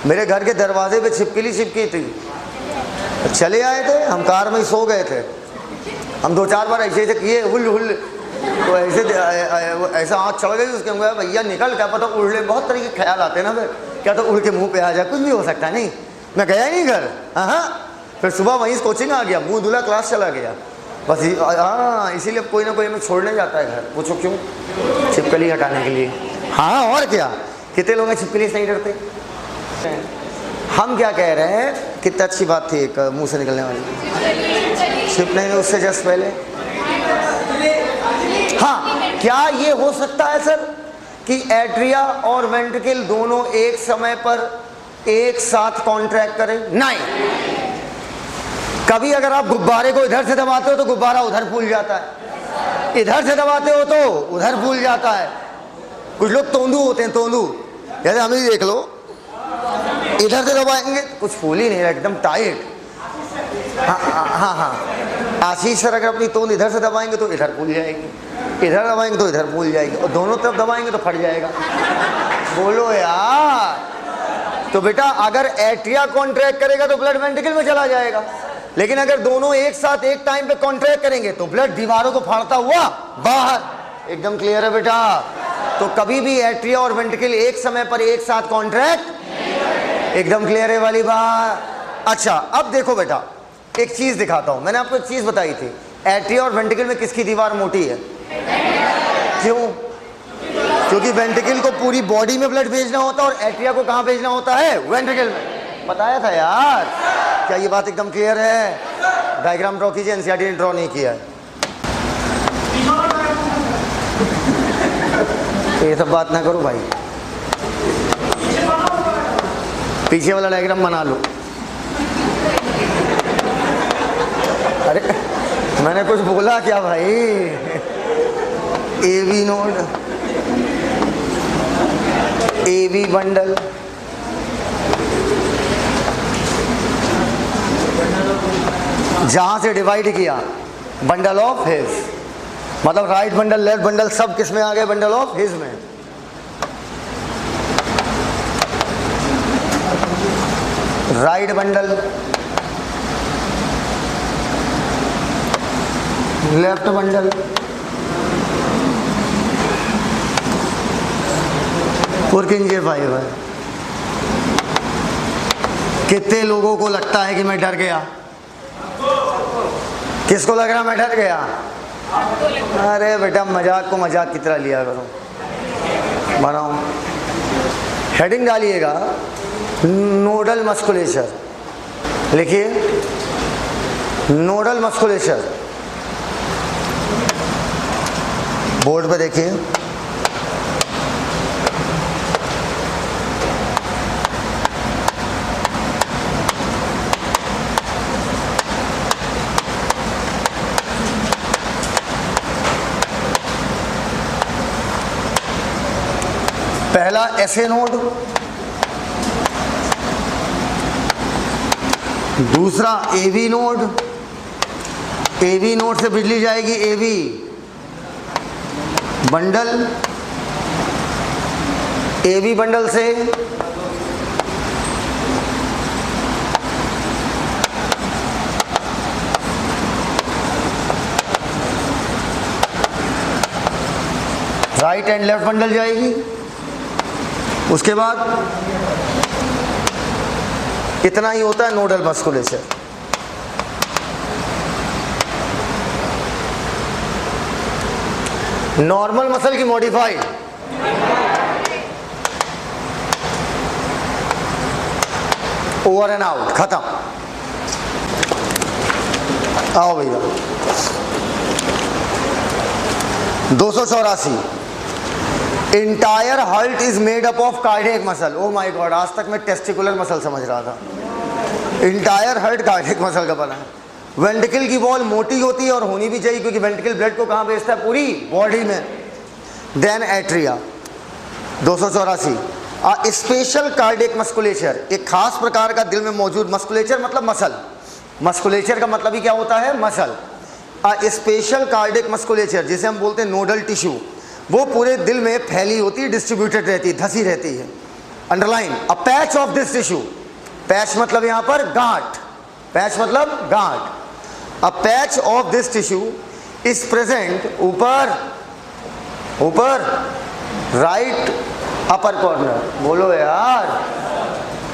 Speaker 1: मेरे घर के दरवाजे पे छिपकली चिपकी थी। चले आए थे, हम कार में ही सो गए थे। हम 2-4 बार ऐसे ऐसे किए, हुल हुल, तो ऐसा आँख चढ़ गई उसके। भैया निकल, क्या पता उड़ ले, बहुत तरह के ख्याल आते हैं ना फिर, क्या तो उड़ के मुंह पे आ जाए, कुछ भी हो सकता है। नहीं, मैं गया ही नहीं घर। हाँ, फिर सुबह वहीं कोचिंग आ गया, मुँह धुला क्लास चला गया बस। हाँ, इसीलिए कोई ना कोई हमें छोड़ने जाता है घर। पूछो क्यों? छिपकली हटाने के लिए। हाँ और क्या, कितने लोग हैं छिपकली से नहीं डरते। हम क्या कह रहे हैं, कितना अच्छी बात थी एक मुंह से निकलने वाली, छिपने में उससे जस्ट पहले। हाँ, क्या ये हो सकता है सर कि एट्रिया और वेंट्रिकल दोनों एक समय पर एक साथ कॉन्ट्रैक्ट करें? नहीं। कभी अगर आप गुब्बारे को इधर से दबाते हो तो गुब्बारा उधर फूल जाता है, इधर से दबाते हो तो उधर फूल जाता है। कुछ लोग तोंदू होते हैं, तोंदू, जैसे हम ही देख लो, इधर से दबाएंगे कुछ फूल ही नहीं रहा, एकदम टाइट। हाँ, आशीष सर अगर अपनी तोंद इधर से दबाएंगे तो इधर फूल जाएगी, इधर दबाएंगे तो इधर फूल जाएगी, और दोनों तरफ दबाएंगे तो फट जाएगा। बोलो यार। तो बेटा अगर एट्रिया कॉन्ट्रैक्ट करेगा तो ब्लड वेंट्रिकल में चला जाएगा, लेकिन अगर दोनों एक साथ एक टाइम पे कॉन्ट्रैक्ट करेंगे तो ब्लड दीवारों को फाड़ता हुआ बाहर। एकदम क्लियर है बेटा? तो कभी भी एट्रिया और वेंट्रिकल एक समय पर एक साथ कॉन्ट्रैक्ट। एकदम क्लियर है वाली बात? अच्छा, अब देखो बेटा, एक चीज दिखाता हूं। मैंने आपको एक चीज बताई थी, एट्रिया और वेंट्रिकल में किसकी दीवार मोटी है? क्यों? क्योंकि वेंट्रिकल को पूरी बॉडी में ब्लड भेजना होता है और एट्रिया को कहां भेजना होता है? वेंट्रिकल में। बताया था यार। क्या ये बात एकदम क्लियर है? डायग्राम ड्रॉ कीजिए, एनसीईआरटी ने ड्रॉ नहीं किया है। तो ये सब बात ना करो भाई, पीछे वाला डायग्राम बना लो। अरे मैंने कुछ बोला क्या भाई? एवी नोड, एवी बंडल, जहां से डिवाइड किया बंडल ऑफ हिज, मतलब राइट बंडल लेफ्ट बंडल सब किस में आ गए? बंडल ऑफ हिज में। Right bundle, left bundle, Purkinje fibre. कितने लोगों को लगता है कि मैं डर गया? किसको लग रहा मैं डर गया? अरे बेटा मजाक को मजाक की तरह लिया करो। बनाओ, हेडिंग डालिएगा नोडल मस्कुलेचर, लिखिए नोडल मस्कुलेचर, बोर्ड पे देखिए। पहला एसए नोड, दूसरा एवी नोड, एवी नोड से बिजली जाएगी एवी बंडल, एवी बंडल से राइट एंड लेफ्ट बंडल जाएगी। उसके बाद इतना ही होता है नोडल मस्कुलेचर। नॉर्मल मसल की मॉडिफाइड, ओवर एंड आउट, खत्म। आओ भैया 284। Entire heart is made up of cardiac muscle. Oh my god, आज तक मैं टेस्टिकुलर मसल समझ रहा था, इंटायर हर्ट कार्डियक मसल का बना है। वेंट्रिकल की वॉल मोटी होती है और होनी भी चाहिए, क्योंकि वेंट्रिकल ब्लड को कहाँ भेजता है? पूरी बॉडी में। Then atria 284। Special cardiac musculature, एक खास प्रकार का दिल में मौजूद मस्कुलेचर मतलब मसल। मस्कुलेचर का मतलब ही क्या होता है? मसल। स्पेशल कार्डियक मस्कुलेचर जिसे हम बोलते हैं नोडल टिश्यू, वो पूरे दिल में फैली होती है, डिस्ट्रीब्यूटेड रहती है, धसी रहती है। Underline a patch of this tissue. Patch मतलब यहाँ पर गांठ, पैच मतलब गांठ। A patch of this tissue is present ऊपर ऊपर राइट अपर कॉर्नर। बोलो यार,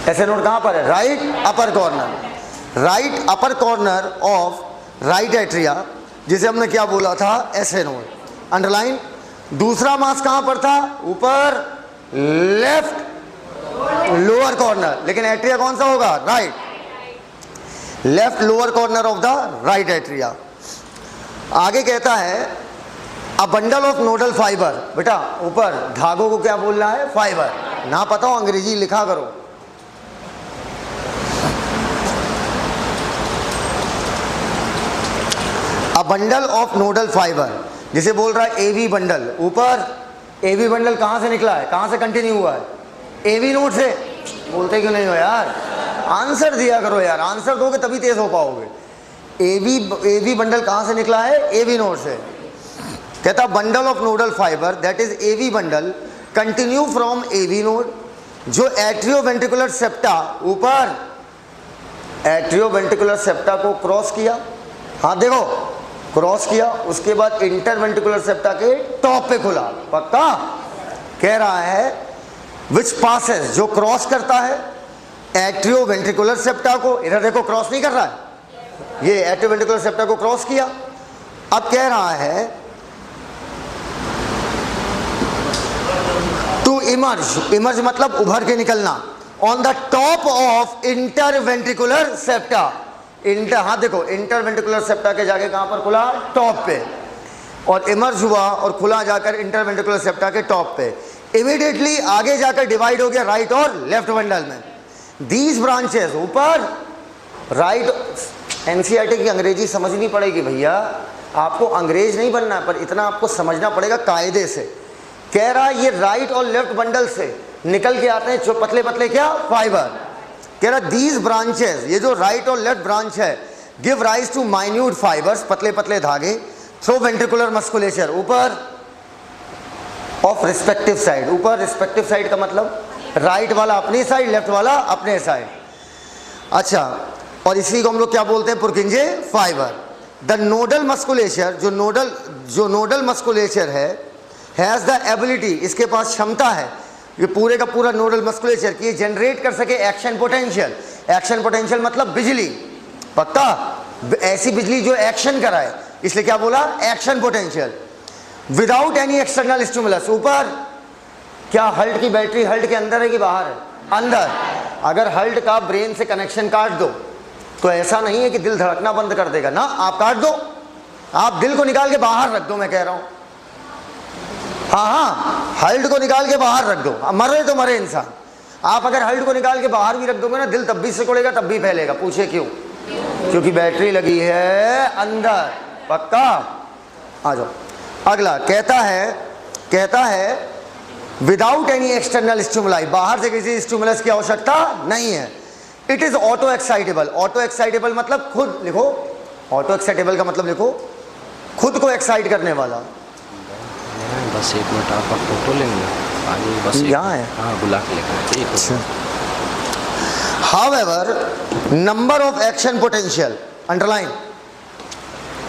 Speaker 1: ऐसे नोट कहाँ पर है? Right upper corner, right upper corner of right atria, जिसे हमने क्या बोला था? ऐसे नोट। अंडरलाइन। दूसरा मास कहां पर था? ऊपर लेफ्ट लोअर कॉर्नर। लेकिन एट्रिया कौन सा होगा? Right, left lower corner of the right atria. आगे कहता है a bundle of nodal fibre. बेटा ऊपर धागों को क्या बोलना है? फाइबर। ना पता हो अंग्रेजी लिखा करो। A bundle of nodal fibre, जिसे बोल रहा है एवी बंडल। ऊपर एवी बंडल कहां से निकला है? कहां से कंटिन्यू हुआ है? एवी नोड से। बोलते क्यों नहीं हो यार? आंसर दिया करो यार, आंसर दोगे तभी तेज हो पाओगे। एवी बंडल कहां से निकला है? एवी नोड से। कहता bundle of nodal fibre that is AV bundle continue from AV node, जो एट्रियोवेंट्रिकुलर सेप्टा, ऊपर एट्रियोवेंट्रिकुलर सेप्टा को क्रॉस किया। हाँ देखो, क्रॉस किया, उसके बाद इंटरवेंट्रिकुलर सेप्टा के टॉप पे खुला। पक्का? कह रहा है विच पासेस, जो क्रॉस करता है एट्रियोवेंट्रिकुलर सेप्टा को। इधर देखो क्रॉस नहीं कर रहा है, ये एट्रियोवेंट्रिकुलर सेप्टा को क्रॉस किया। अब कह रहा है टू इमर्ज, इमर्ज मतलब उभर के निकलना, on the top of interventricular septa. Inter, हाँ देखो इंटरवेंट्रिकुलर सेप्टा के जाके कहां पर खुला? टॉप पे। और इमर्ज हुआ और खुला जाकर इंटरवेंट्रिकुलर सेप्टा के टॉप पे। इमीडिएटली आगे जाकर डिवाइड हो गया राइट और लेफ्ट बंडल में। दीज ब्रांचेस, ऊपर राइट। एनसीईआरटी की अंग्रेजी समझनी पड़ेगी भैया, आपको अंग्रेज नहीं बनना है, पर इतना आपको समझना पड़ेगा कायदे से। कह रहा है ये राइट और लेफ्ट बंडल से निकल के आते हैं जो पतले पतले क्या? फाइबर। कह रहा दीज ब्रांचेस, ये जो राइट और लेफ्ट ब्रांच है, give rise to minute fibres, पतले पतले धागे, थ्रू वेंट्रिकुलर मस्कुलेचर, ऊपर ऑफ रिस्पेक्टिव साइड। ऊपर रिस्पेक्टिव साइड का मतलब राइट वाला अपनी साइड, लेफ्ट वाला अपने साइड। अच्छा, और इसी को हम लोग क्या बोलते हैं? पुरकिंजे फाइबर। द नोडल मस्कुलेचर, जो नोडल मस्कुलेचर है, हैज़ द एबिलिटी, इसके पास क्षमता है, ये पूरे का पूरा नोडल मस्कुलेचर कि ये जनरेट कर सके एक्शन पोटेंशियल। एक्शन पोटेंशियल मतलब बिजली, पक्का, ऐसी बिजली जो एक्शन कराए, इसलिए क्या बोला? Action potential. Without any external stimulus. ऊपर क्या हल्ट की बैटरी हल्ट के अंदर है कि बाहर है? अंदर। अगर हल्ट का ब्रेन से कनेक्शन काट दो तो ऐसा नहीं है कि दिल धड़कना बंद कर देगा ना, आप काट दो, आप दिल को निकाल के बाहर रख दो, मैं कह रहा हूं। हाँ, हल्ट को निकाल के बाहर रख दो, अब मरे तो मरे इंसान। आप अगर हल्ट को निकाल के बाहर भी रख दोगे ना, दिल तब भी सिकुड़ेगा, तब भी फैलेगा। पूछे क्यों? क्योंकि बैटरी लगी है अंदर, पक्का। आ जाओ, अगला कहता है विदाउट एनी एक्सटर्नल स्टिमुलाई, बाहर से किसी स्टिमुलस की आवश्यकता नहीं है। It is auto excitable. Auto excitable मतलब खुद लिखो, ऑटो एक्साइटेबल का मतलब लिखो खुद को एक्साइट करने वाला।
Speaker 2: बस एक मिनट, आप फोटो लेंगे आगे, बस
Speaker 1: यहाँ है,
Speaker 2: हाँ बुला के लेकर।
Speaker 1: However number of action potential, underline.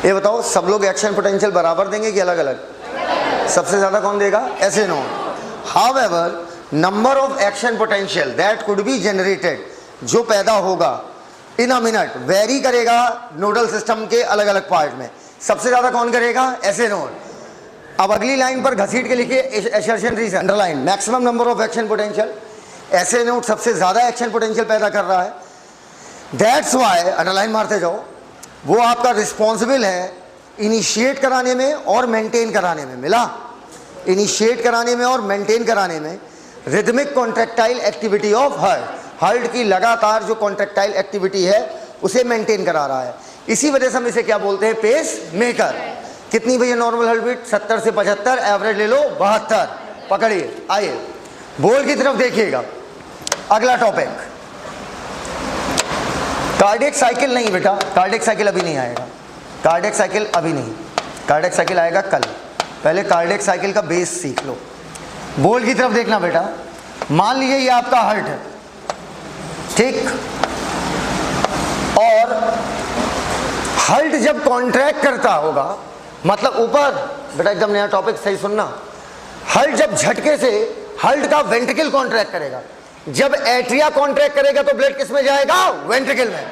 Speaker 1: ये बताओ, सब लोग एक्शन पोटेंशियल बराबर देंगे कि अलग अलग? सबसे ज्यादा कौन देगा? SA node. However number of action potential that could be generated, जो पैदा होगा इन अ मिनट, वेरी करेगा नोडल सिस्टम के अलग अलग पार्ट में। सबसे ज्यादा कौन करेगा? ऐसे नोड। अब अगली लाइन पर घसीट के लिखिए assertion reason, underline. Maximum number of action potential, SA node सबसे ज्यादा एक्शन पोटेंशियल पैदा कर रहा है। दैट्स वाई, अंडरलाइन मारते जाओ, वो आपका रिस्पॉन्सिबल है इनिशिएट कराने में और मेंटेन कराने में। मिला? इनिशिएट कराने में और मेंटेन कराने में rhythmic contractile activity of heart. Heart की लगातार जो कॉन्ट्रैक्टाइल एक्टिविटी है उसे मेंटेन करा रहा है। इसी वजह से हम इसे क्या बोलते हैं? Pacemaker. कितनी भैया नॉर्मल हार्ट बीट? 70 से 75, एवरेज ले लो 72। पकड़िए, आइए बोल की तरफ देखिएगा। अगला टॉपिक कार्डियक साइकिल। नहीं बेटा, कार्डियक साइकिल अभी नहीं आएगा, कार्डियक साइकिल अभी नहीं, कार्डियक साइकिल आएगा कल। पहले कार्डियक साइकिल का बेस सीख लो। बोल की तरफ देखना बेटा। मान लीजिए ये आपका हार्ट है, ठीक, और हार्ट जब कॉन्ट्रैक्ट करता होगा, मतलब ऊपर बेटा एकदम नया टॉपिक, सही सुनना। हार्ट जब झटके से हार्ट का वेंट्रिकल कॉन्ट्रैक्ट करेगा, जब एट्रिया कॉन्ट्रैक्ट करेगा तो ब्लड किस में जाएगा? वेंट्रिकल में।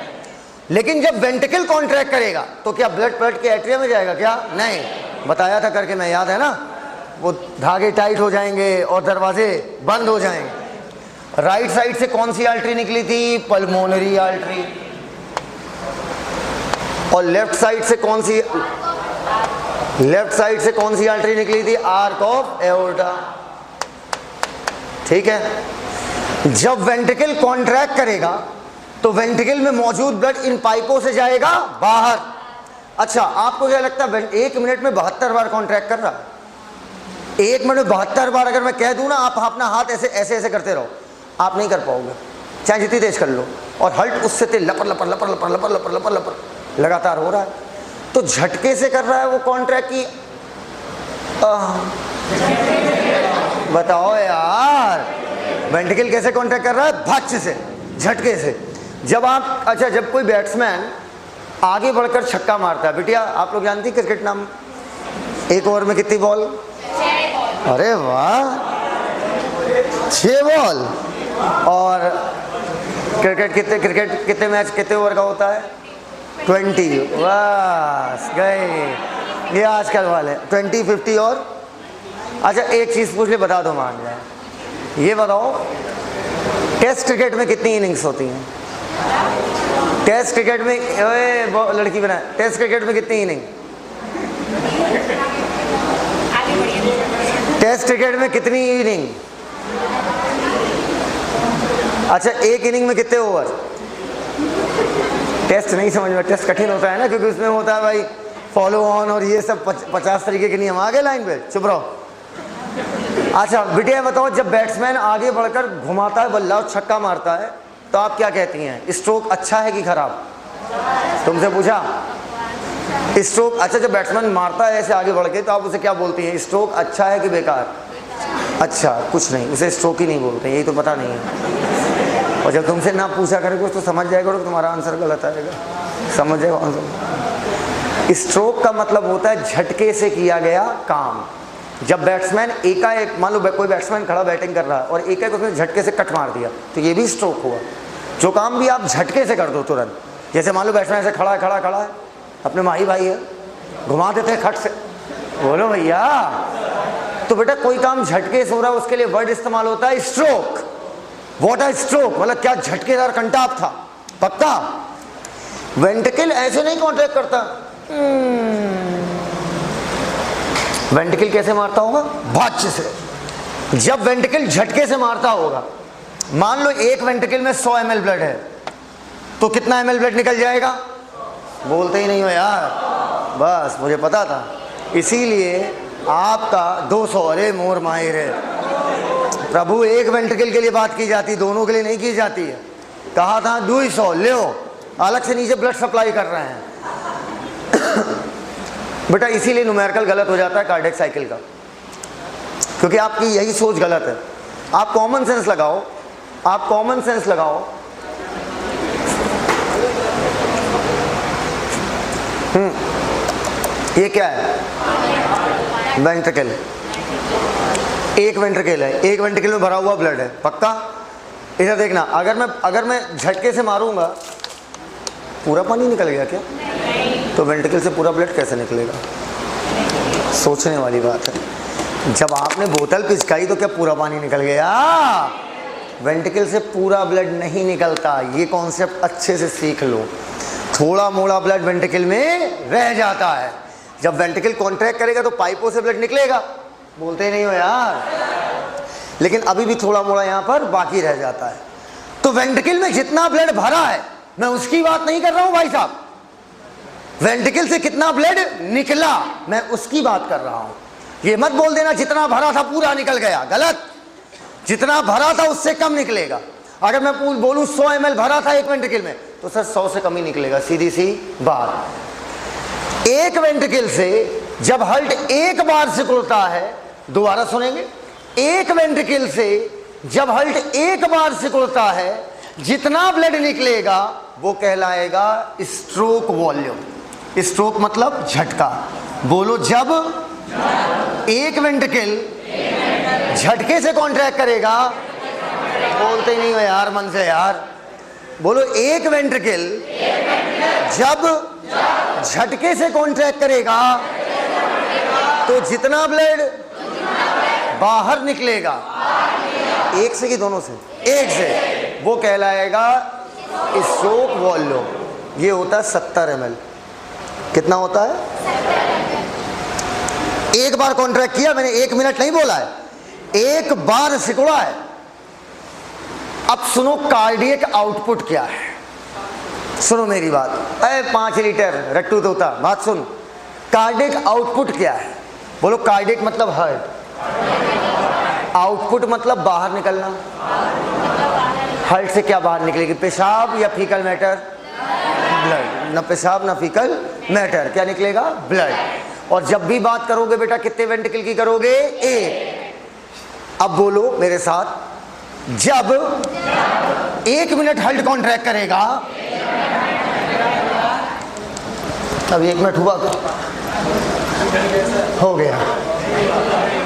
Speaker 1: लेकिन जब वेंट्रिकल कॉन्ट्रैक्ट करेगा तो क्या ब्लड पलट के एट्रिया में जाएगा? क्या नहीं, बताया था करके, मैं याद है ना। वो धागे टाइट हो जाएंगे और दरवाजे बंद हो जाएंगे। राइट साइड से कौन सी आर्टरी निकली थी? Pulmonary artery. और लेफ्ट साइड से कौन सी आर्टरी निकली थी? Arc of aorta. ठीक है। जब वेंट्रिकल कॉन्ट्रैक्ट करेगा तो वेंट्रिकल में मौजूद ब्लड इन पाइपों से जाएगा बाहर। अच्छा, आपको क्या लगता है 1 मिनट में 72 बार कॉन्ट्रैक्ट कर रहा है? 1 मिनट में 72 बार अगर मैं कह दूं ना, आप अपना हाथ ऐसे ऐसे ऐसे करते रहो, आप नहीं कर पाओगे, चाहे जितनी तेज कर लो। और हल्ट उससे तेज लपर लपर लपर लपर लपर लपर लपर लपर लगातार हो रहा है। तो झटके से कर रहा है वो कॉन्ट्रैक्ट की। बताओ यार, वेंट्रिकल कैसे कॉन्ट्रैक्ट कर रहा है? भच्च से, झटके से। जब आप, अच्छा, जब कोई बैट्समैन आगे बढ़कर छक्का मारता है, बिटिया आप लोग जानती क्रिकेट नाम, एक ओवर में कितनी बॉल? अरे वाह, 6 बॉल। और क्रिकेट कितने मैच कितने ओवर का होता है? 20। बस गए ये आजकल वाले 20, 50 और। अच्छा एक चीज़ पूछ ले, बता दो, मान जाए। ये बताओ टेस्ट क्रिकेट में कितनी इनिंग्स होती हैं? टेस्ट क्रिकेट में, ओए लड़की बना, टेस्ट क्रिकेट में कितनी इनिंग? टेस्ट क्रिकेट में कितनी इनिंग? अच्छा, एक इनिंग में कितने ओवर? टेस्ट नहीं समझ में, टेस्ट कठिन होता है ना, क्योंकि उसमें होता है भाई फॉलो ऑन और ये सब 50 तरीके के नियम। आ गए लाइन पे, चुप रहो। अच्छा बिटिया बताओ, जब बैट्समैन आगे बढ़कर घुमाता है बल्ला और छक्का मारता है तो आप क्या कहती हैं? स्ट्रोक अच्छा है कि खराब? तुमसे पूछा स्ट्रोक। अच्छा, जब बैट्समैन मारता है ऐसे आगे बढ़ के तो आप उसे क्या बोलती हैं? स्ट्रोक अच्छा है कि बेकार? अच्छा, कुछ नहीं, उसे स्ट्रोक ही नहीं बोलते, यही तो पता नहीं है। और जब तुमसे ना पूछा करेगा तो समझ जाएगा तो तुम्हारा आंसर गलत आएगा, समझ जाएगा आंसर। स्ट्रोक का मतलब होता है झटके से किया गया काम। जब बैट्समैन एकाएक, मान लो कोई बैट्समैन खड़ा बैटिंग कर रहा है और एकाएक उसने झटके से कट मार दिया तो ये भी स्ट्रोक हुआ। जो काम भी आप झटके से कर दो तुरंत, जैसे मान लो बैट्समैन ऐसे खड़ा है, अपने माही भाई है, घुमा देते हैं खट से, बोलो भैया। तो बेटा कोई काम झटके से हो रहा है उसके लिए वर्ड इस्तेमाल होता है स्ट्रोक। व्हाट अ स्ट्रोक, मतलब क्या झटकेदार कंटाप था, पक्का। वेंट्रिकल ऐसे नहीं कॉन्ट्रैक्ट करता। वेंट्रिकल कैसे मारता होगा? भाज्य से। जब वेंट्रिकल झटके से मारता होगा, मान लो एक वेंट्रिकल में 100 ml ब्लड है तो कितना ml ब्लड निकल जाएगा? बोलते ही नहीं हो यार, बस मुझे पता था, इसीलिए आपका 200। अरे मोर माहिर है प्रभु, एक वेंट्रिकल के लिए बात की जाती, दोनों के लिए नहीं की जाती है। कहा था 200 ले, अलग से नीचे ब्लड सप्लाई कर रहे हैं। बेटा इसीलिए न्यूमेरिकल गलत हो जाता है कार्डियक साइकिल का, क्योंकि आपकी यही सोच गलत है। आप कॉमन सेंस लगाओ, आप कॉमन सेंस लगाओ। ये क्या है? वेंट्रिकल। एक वेंट्रिकल है, एक वेंट्रिकल में भरा हुआ ब्लड है, पक्का। इधर देखना, अगर मैं झटके से मारूंगा, पूरा पानी निकल गया क्या? तो वेंट्रिकल से पूरा ब्लड कैसे निकलेगा? सोचने वाली बात है। जब आपने बोतल पिचकाई तो क्या पूरा पानी निकल गया? वेंट्रिकल से पूरा ब्लड नहीं निकलता, ये कॉन्सेप्ट अच्छे से सीख लो। थोड़ा मोड़ा ब्लड वेंट्रिकल में रह जाता है। जब वेंट्रिकल कॉन्ट्रैक्ट करेगा तो पाइपों से ब्लड निकलेगा, बोलते ही नहीं हो यार, लेकिन अभी भी थोड़ा मोड़ा यहाँ पर बाकी रह जाता है। तो वेंट्रिकल में जितना ब्लड भरा है, मैं उसकी बात नहीं कर रहा हूं भाई साहब। वेंट्रिकल से कितना ब्लड निकला, मैं उसकी बात कर रहा हूं। ये मत बोल देना जितना भरा था पूरा निकल गया, गलत। जितना भरा था उससे कम निकलेगा। अगर मैं बोलूं 100 ml भरा था एक वेंट्रिकल में, तो सर 100 से कम ही निकलेगा, सीधी सी बात। एक वेंट्रिकल से जब हार्ट एक बार सिकुड़ता है, दोबारा सुनेंगे, एक वेंट्रिकल से जब हार्ट एक बार सिकुड़ता है, जितना ब्लड निकलेगा वो कहलाएगा स्ट्रोक वॉल्यूम। स्ट्रोक मतलब झटका। बोलो, जब एक वेंट्रिकल झटके से कॉन्ट्रैक्ट करेगा, बोलते ही नहीं हो यार मन से यार, बोलो एक वेंट्रिकल जब झटके से कॉन्ट्रैक्ट करेगा तो जितना ब्लड बाहर निकलेगा, एक से कि दोनों से? एक से, वो कहलाएगा स्ट्रोक वॉल्यूम। ये होता है 70 ml। कितना होता है? एक बार कॉन्ट्रैक्ट किया मैंने, 1 मिनट नहीं बोला है, एक बार सिकुड़ा है। अब सुनो कार्डियक आउटपुट क्या है, सुनो मेरी बात। 5 लीटर रट्टू तोता, बात सुन। कार्डियक आउटपुट क्या है? बोलो, कार्डियक मतलब हार्ट, आउटपुट मतलब बाहर निकलना। हार्ट से क्या बाहर निकलेगी? पेशाब या फीकल मैटर? ब्लड। ना पेशाब ना फीकल मैटर, क्या निकलेगा? ब्लड। और जब भी बात करोगे बेटा कितने वेंट्रिकल की करोगे? एक। अब बोलो मेरे साथ, जब 1 मिनट हार्ट कॉन्ट्रैक्ट करेगा, अब 1 मिनट हुआ तो हो गया,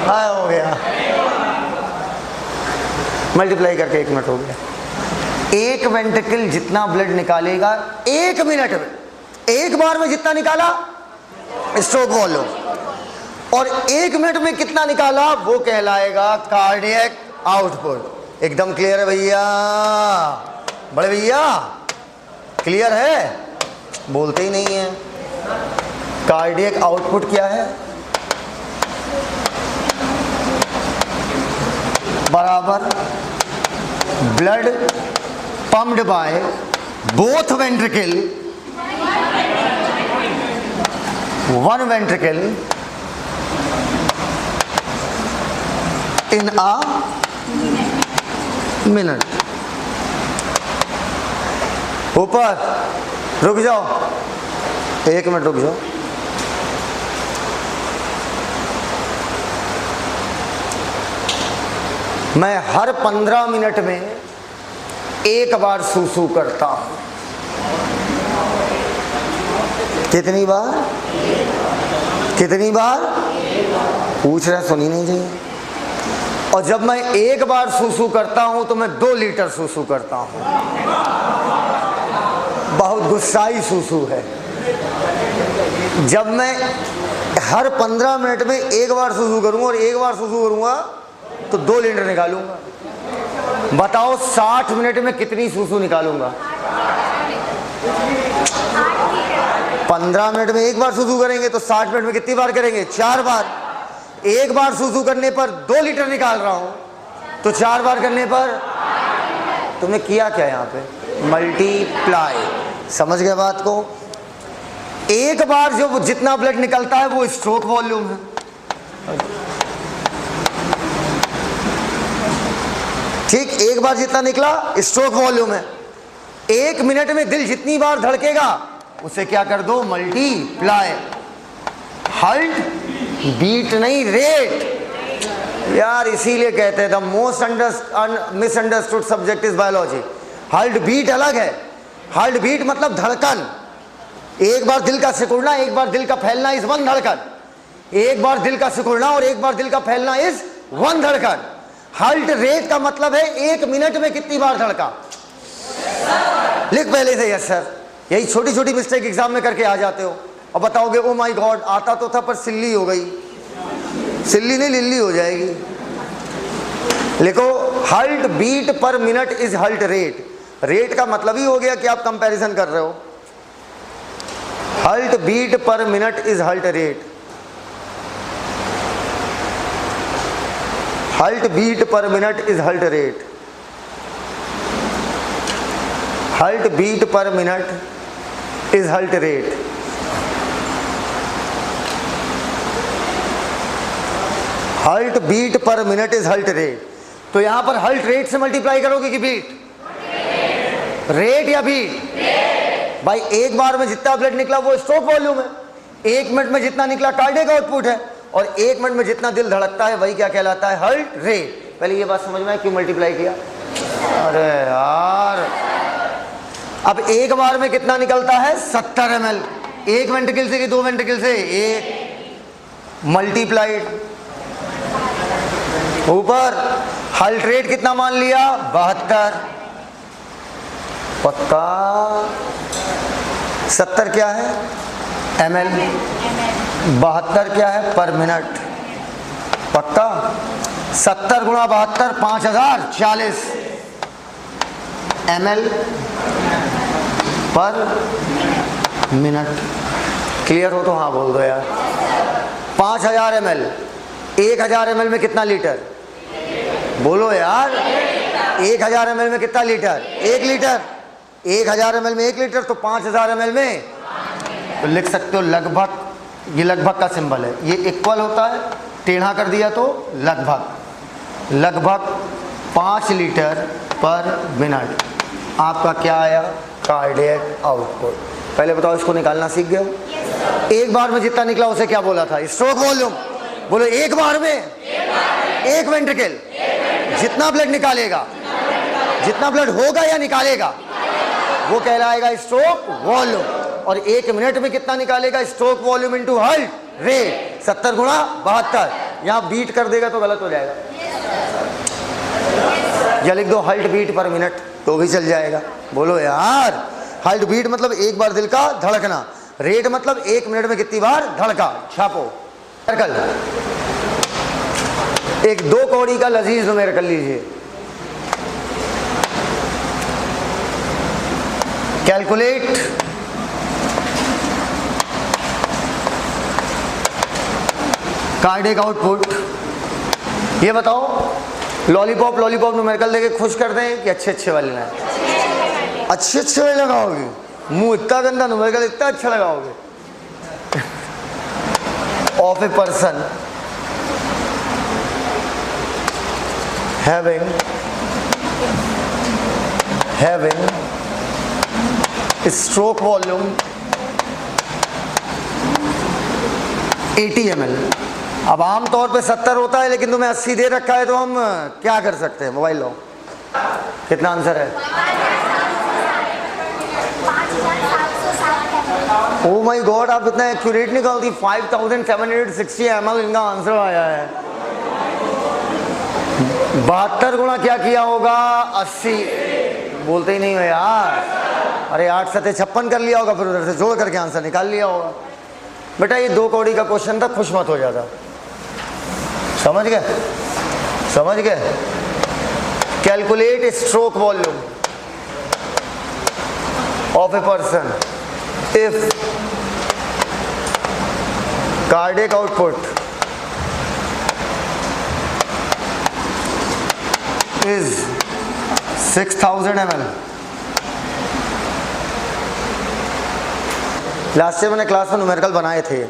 Speaker 1: हाँ हो गया, मल्टीप्लाई करके 1 मिनट हो गया। एक वेंट्रिकल जितना ब्लड निकालेगा 1 मिनट में, एक बार में जितना निकाला स्ट्रोक वॉल्यूम, और 1 मिनट में कितना निकाला वो कहलाएगा कार्डियक आउटपुट। एकदम क्लियर है भैया? बड़े भैया क्लियर है? बोलते ही नहीं है। कार्डियक आउटपुट क्या है? बराबर blood pumped by both ventricle, one ventricle in a minute. ऊपर रुक जाओ, 1 मिनट रुक जाओ। मैं हर 15 मिनट में एक बार सूसू करता हूं। कितनी बार? कितनी बार पूछ रहे, सुनी नहीं चाहिए। और जब मैं एक बार सूसू करता हूं तो मैं 2 लीटर सूसू करता हूं। बहुत गुस्साई सूसू है। जब मैं हर 15 मिनट में एक बार सूसू करूंगा और एक बार सूसू करूंगा तो 2 लीटर निकालूंगा। बताओ 60 मिनट में कितनी सूसू निकालूंगा? 15 मिनट में एक बार सूसू करेंगे तो 60 मिनट में कितनी बार करेंगे? 4 बार। एक बार सूसू करने पर 2 लीटर निकाल रहा हूं तो 4 बार करने पर तुमने किया क्या यहां पे? मल्टीप्लाई। समझ गए बात को? एक बार जो जितना ब्लड निकलता है वो स्ट्रोक वॉल्यूम है। ठीक, एक बार जितना निकला स्ट्रोक वॉल्यूम है। 1 मिनट में दिल जितनी बार धड़केगा उसे क्या कर दो? मल्टीप्लाई। हार्ट बीट नहीं, रेट। यार इसीलिए कहते हैं the most misunderstood subject is biology. Heart beat अलग है। हार्ट बीट मतलब धड़कन। एक बार दिल का सिकुड़ना, एक बार दिल का फैलना इज 1 धड़कन। एक बार दिल का सिकुड़ना और एक बार दिल का फैलना इज 1 धड़कन। हार्ट रेट का मतलब है 1 मिनट में कितनी बार धड़का। लिख पहले से यस सर। यही छोटी छोटी मिस्टेक एग्जाम में करके आ जाते हो और बताओगे ओ माय गॉड आता तो था पर सिल्ली हो गई। सिल्ली नहीं, लिल्ली हो जाएगी। लिखो heart beat per minute is heart rate. Rate का मतलब ही हो गया कि आप कंपैरिजन कर रहे हो। Heart beat per minute is heart rate. Heart beat per minute is heart rate. Heart beat per minute is heart rate. Heart beat per minute is heart rate. तो यहां पर हार्ट रेट से multiply करोगे कि beat? Rate या beat? भाई एक बार में जितना ब्लड निकला वो स्ट्रोक वॉल्यूम है। 1 मिनट में जितना निकला कार्डियक आउटपुट है। और 1 मिनट में जितना दिल धड़कता है वही क्या कहलाता है? Heart rate. पहले ये बात समझ में आए क्यों मल्टीप्लाई किया? अरे यार, अब एक बार में कितना निकलता है? 70 ml। 1 वेंट्रिकल से कि 2 वेंट्रिकल से? 1 मल्टीप्लाइड। ऊपर हार्ट रेट कितना मान लिया? 72। पक्का? 70 क्या है? ml। 72 क्या है? पर मिनट। पक्का? 70 गुणा 72 5040 ml पर मिनट। क्लियर हो तो हाँ बोल दो यार। 5000 ml। 1000 ml में कितना लीटर? बोलो यार। 1000 ml में कितना लीटर? 1 लीटर। 1000 ml में 1 लीटर तो 5000 ml में तो लिख सकते हो लगभग। ये लगभग का सिंबल है। ये इक्वल होता है, टेढ़ा कर दिया तो लगभग। लगभग 5 लीटर पर मिनट आपका क्या आया? Cardiac output. पहले बताओ इसको निकालना सीख गए हो? एक बार में जितना निकला उसे क्या बोला था? Stroke volume. बोलो एक बार में 1 वेंट्रिकल जितना ब्लड निकालेगा, जितना ब्लड होगा या निकालेगा वो कहलाएगा स्ट्रोक वॉल्यूम। और 1 मिनट में कितना निकालेगा? Stroke volume into heart rate. 70 गुणा 72। यहां बीट कर देगा तो गलत हो जाएगा। या लिख दो हार्ट बीट पर मिनट तो भी चल जाएगा। बोलो यार। हार्ट बीट मतलब एक बार दिल का धड़कना। रेट मतलब 1 मिनट में कितनी बार धड़का। छापो सर्कल। एक 2 कौड़ी का लजीज न्यूमेरिकल लीजिए। Calculate cardiac output. ये बताओ लॉलीपॉप न्यूमेरिकल देके खुश कर दें कि अच्छे अच्छे वाले ना? अच्छे अच्छे वाले लगाओगे? मुंह इतना गंदा, न्यूमेरिकल इतना अच्छा लगाओगे? Of a person having stroke volume 80 ml। अब आमतौर पे 70 होता है लेकिन तुम्हें 80 दे रखा है तो हम क्या कर सकते हैं? मोबाइल लो। कितना आंसर है? ओ माय गॉड, आप इतना एक्यूरेट निकालती। 5760 ml इनका आंसर आया है। 72 गुणा क्या किया होगा? 80। बोलते ही नहीं हो यार। अरे 8 सते 56 कर लिया होगा, फिर उधर से जोड़ करके आंसर निकाल लिया होगा। बेटा ये 2 कौड़ी का क्वेश्चन था, खुश मत हो जाता। समझ गए? समझ गए? Calculate stroke volume of a person if cardiac output is 6000 ml। Last year मैंने क्लास में न्यूमेरिकल बनाए थे।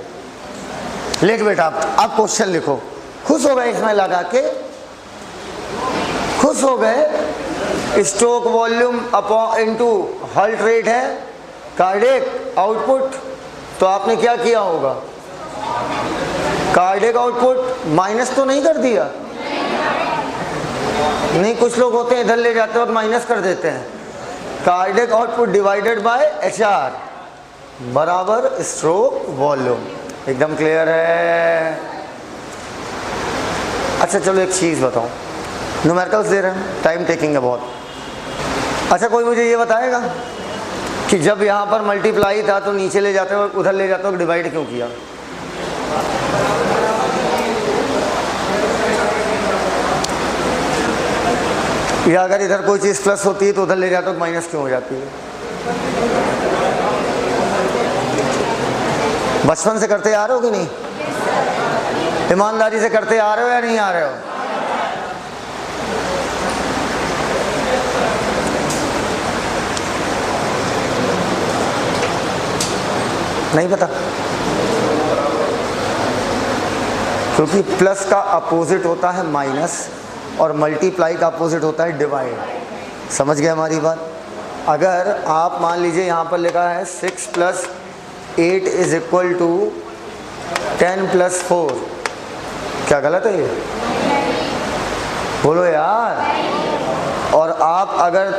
Speaker 1: लिख बेटा, आप क्वेश्चन लिखो। खुश हो गए इसमें लगा के? खुश हो गए? Stroke volume upon into heart rate है, कार्डियक आउटपुट। तो आपने क्या किया होगा? कार्डियक आउटपुट माइनस तो नहीं कर दिया? नहीं, कुछ लोग होते हैं इधर ले जाते वक्त माइनस कर देते हैं। Cardiac output divided by HR बराबर स्ट्रोक वॉल्यूम। एकदम क्लियर है? अच्छा चलो एक चीज़ बताओ, न्यूमेरिकल्स दे रहे हैं, टाइम टेकिंग है बहुत। अच्छा कोई मुझे ये बताएगा कि जब यहाँ पर मल्टीप्लाई था तो नीचे ले जाते हो उधर ले जाते हो डिवाइड क्यों किया? या अगर इधर कोई चीज़ प्लस होती है तो उधर ले जाते हो माइनस क्यों हो जाती है? बचपन से करते आ रहे हो कि नहीं? ईमानदारी से करते आ रहे हो या नहीं आ रहे हो? नहीं पता? क्योंकि प्लस का अपोजिट होता है माइनस और मल्टीप्लाई का अपोजिट होता है डिवाइड। समझ गए हमारी बात? अगर आप मान लीजिए यहाँ पर लिखा है 6 + 8 = 10 + 4, क्या गलत है ये? बोलो यार। और आप अगर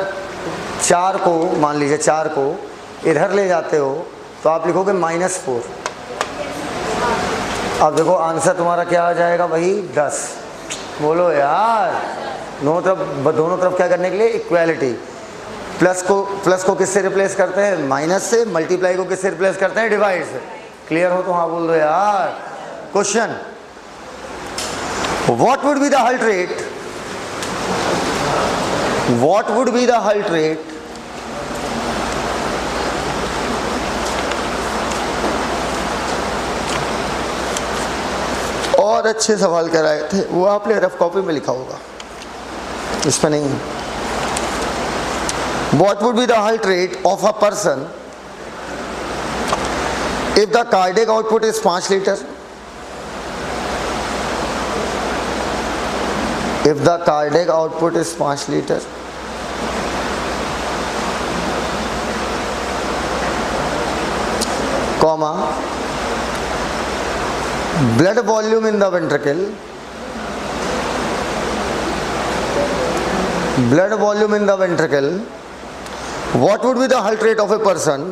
Speaker 1: 4 को मान लीजिए 4 को इधर ले जाते हो तो आप लिखोगे -4। अब देखो आंसर तुम्हारा क्या आ जाएगा भाई? 10। बोलो यार। दोनों तरफ क्या करने के लिए? इक्वालिटी। प्लस को किससे रिप्लेस करते हैं? माइनस से। मल्टीप्लाई को किससे रिप्लेस करते हैं? डिवाइड से। क्लियर हो तो हाँ बोल दो यार। Question, what would be the heart rate? What would be the heart rate और अच्छे सवाल कराए थे, वो आपने रफ कॉपी में लिखा होगा, इसमें नहीं। What would be the heart rate of a person if the cardiac output is 5 liter? If the cardiac output is 5 liter, comma, blood volume in the ventricle, blood volume in the ventricle, what would be the heart rate of a person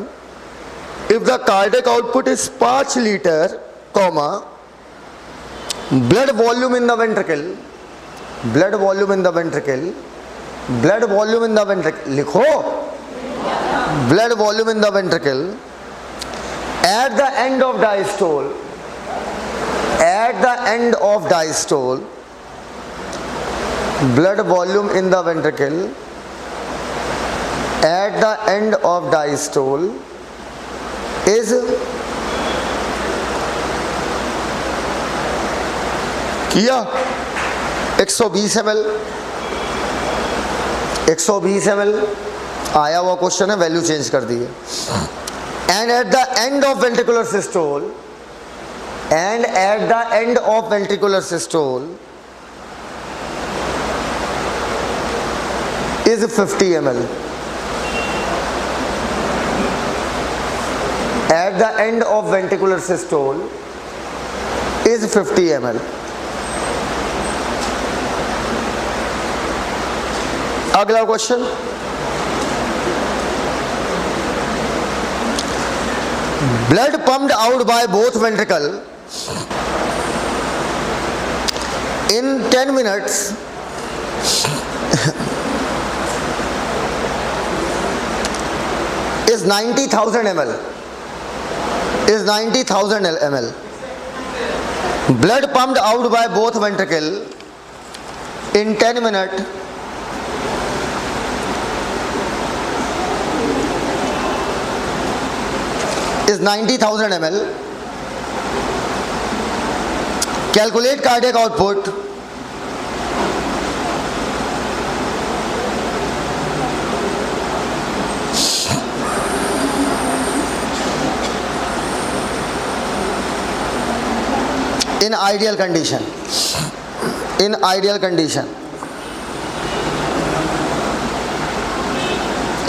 Speaker 1: if the cardiac output is 5 liter, comma, blood volume in the ventricle, blood volume in the ventricle, blood volume in the ventricle, लिखो, blood volume in the ventricle at the end of diastole, at the end of diastole, blood volume in the ventricle at the end of diastole is किया 120 ml। 120 ml आया हुआ question है, value change कर दी है। And at the end of ventricular systole, and at the end of ventricular systole is 50 ml. At the end of ventricular systole is 50 ml. अगला question, blood pumped out by both ventricle in 10 minutes is 90,000 ml. Is 90,000 ml. Blood pumped out by both ventricle in 10 minutes is 90,000 ml. Calculate cardiac output in ideal condition. In ideal condition.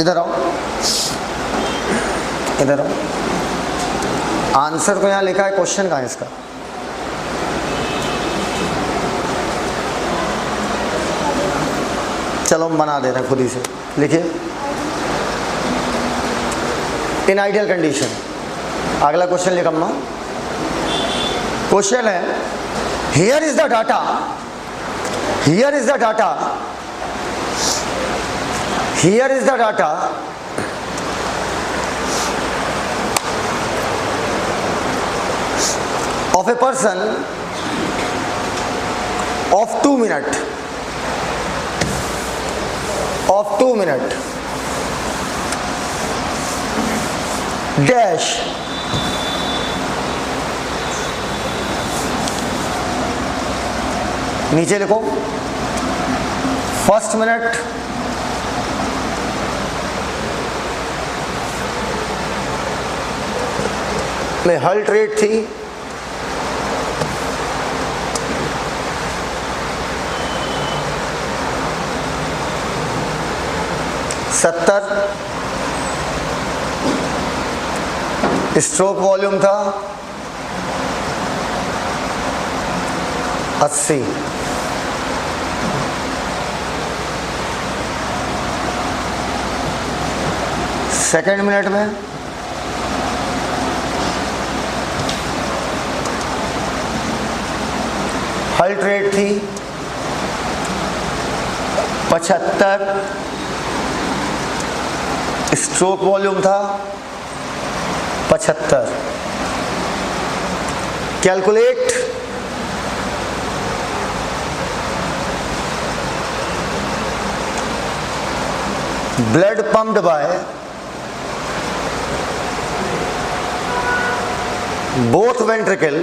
Speaker 1: इधर आओ, इधर आओ। Answer तो यहाँ लिखा है, question कहाँ है इसका? चलो हम बना दे रहे हैं खुद ही से, लिखिए इन आइडियल कंडीशन। अगला क्वेश्चन लिखा, क्वेश्चन है here is the data, here is the data, here is the data of a person of 2 minutes, of 2 minutes dash नीचे लिखो फर्स्ट मिनट में हल्ट रेट थी 70, स्ट्रोक वॉल्यूम था 80, सेकेंड मिनट में हल्ट rate थी 75, स्ट्रोक वॉल्यूम था 75। Calculate blood pumped by both ventricle.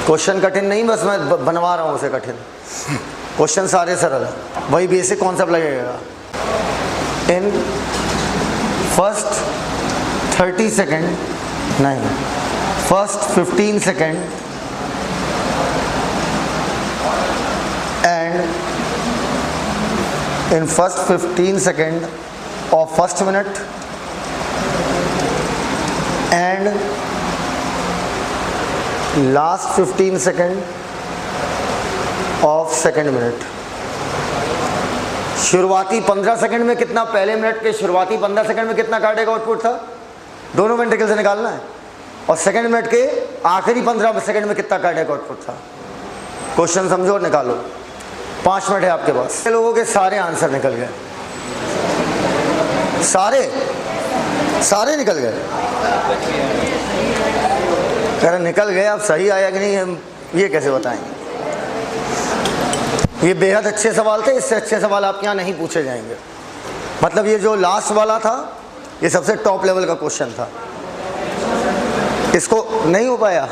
Speaker 1: Question कठिन नहीं, बस मैं बनवा रहा हूं उसे कठिन। क्वेश्चन सारे सरल है, वही बेसिक कॉन्सेप्ट लगेगा। इन फर्स्ट 30 सेकेंड, नहीं first 15 second and in first 15 second of first minute and last 15 second of second minute. शुरुआती 15 सेकंड में कितना, पहले मिनट के शुरुआती 15 सेकंड में कितना कार्डियक आउटपुट था, दोनों वेंट्रिकल से निकालना है। और सेकंड मिनट के आखिरी 15 सेकंड में कितना कार्डियक आउटपुट था। क्वेश्चन समझो और निकालो, 5 मिनट है आपके पास। लोगों के सारे आंसर निकल गए, सारे सारे निकल गए। अगर निकल गए, आप सही आया कि नहीं हम ये कैसे बताएंगे। ये बेहद अच्छे सवाल थे, इससे अच्छे सवाल आपके यहाँ नहीं पूछे जाएंगे। मतलब ये जो लास्ट वाला था ये सबसे टॉप लेवल का क्वेश्चन था, इसको नहीं हो पाया।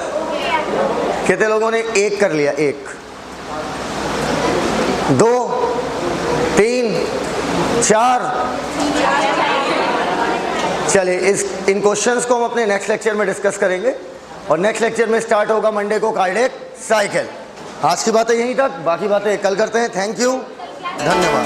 Speaker 1: कितने लोगों ने एक कर लिया, 1 2 3 4। चलिए इन क्वेश्चंस को हम अपने नेक्स्ट लेक्चर में डिस्कस करेंगे और नेक्स्ट लेक्चर में स्टार्ट होगा मंडे को कार्डियक साइकिल। आज की बातें यहीं तक, बाकी बातें कल करते हैं। थैंक यू, धन्यवाद।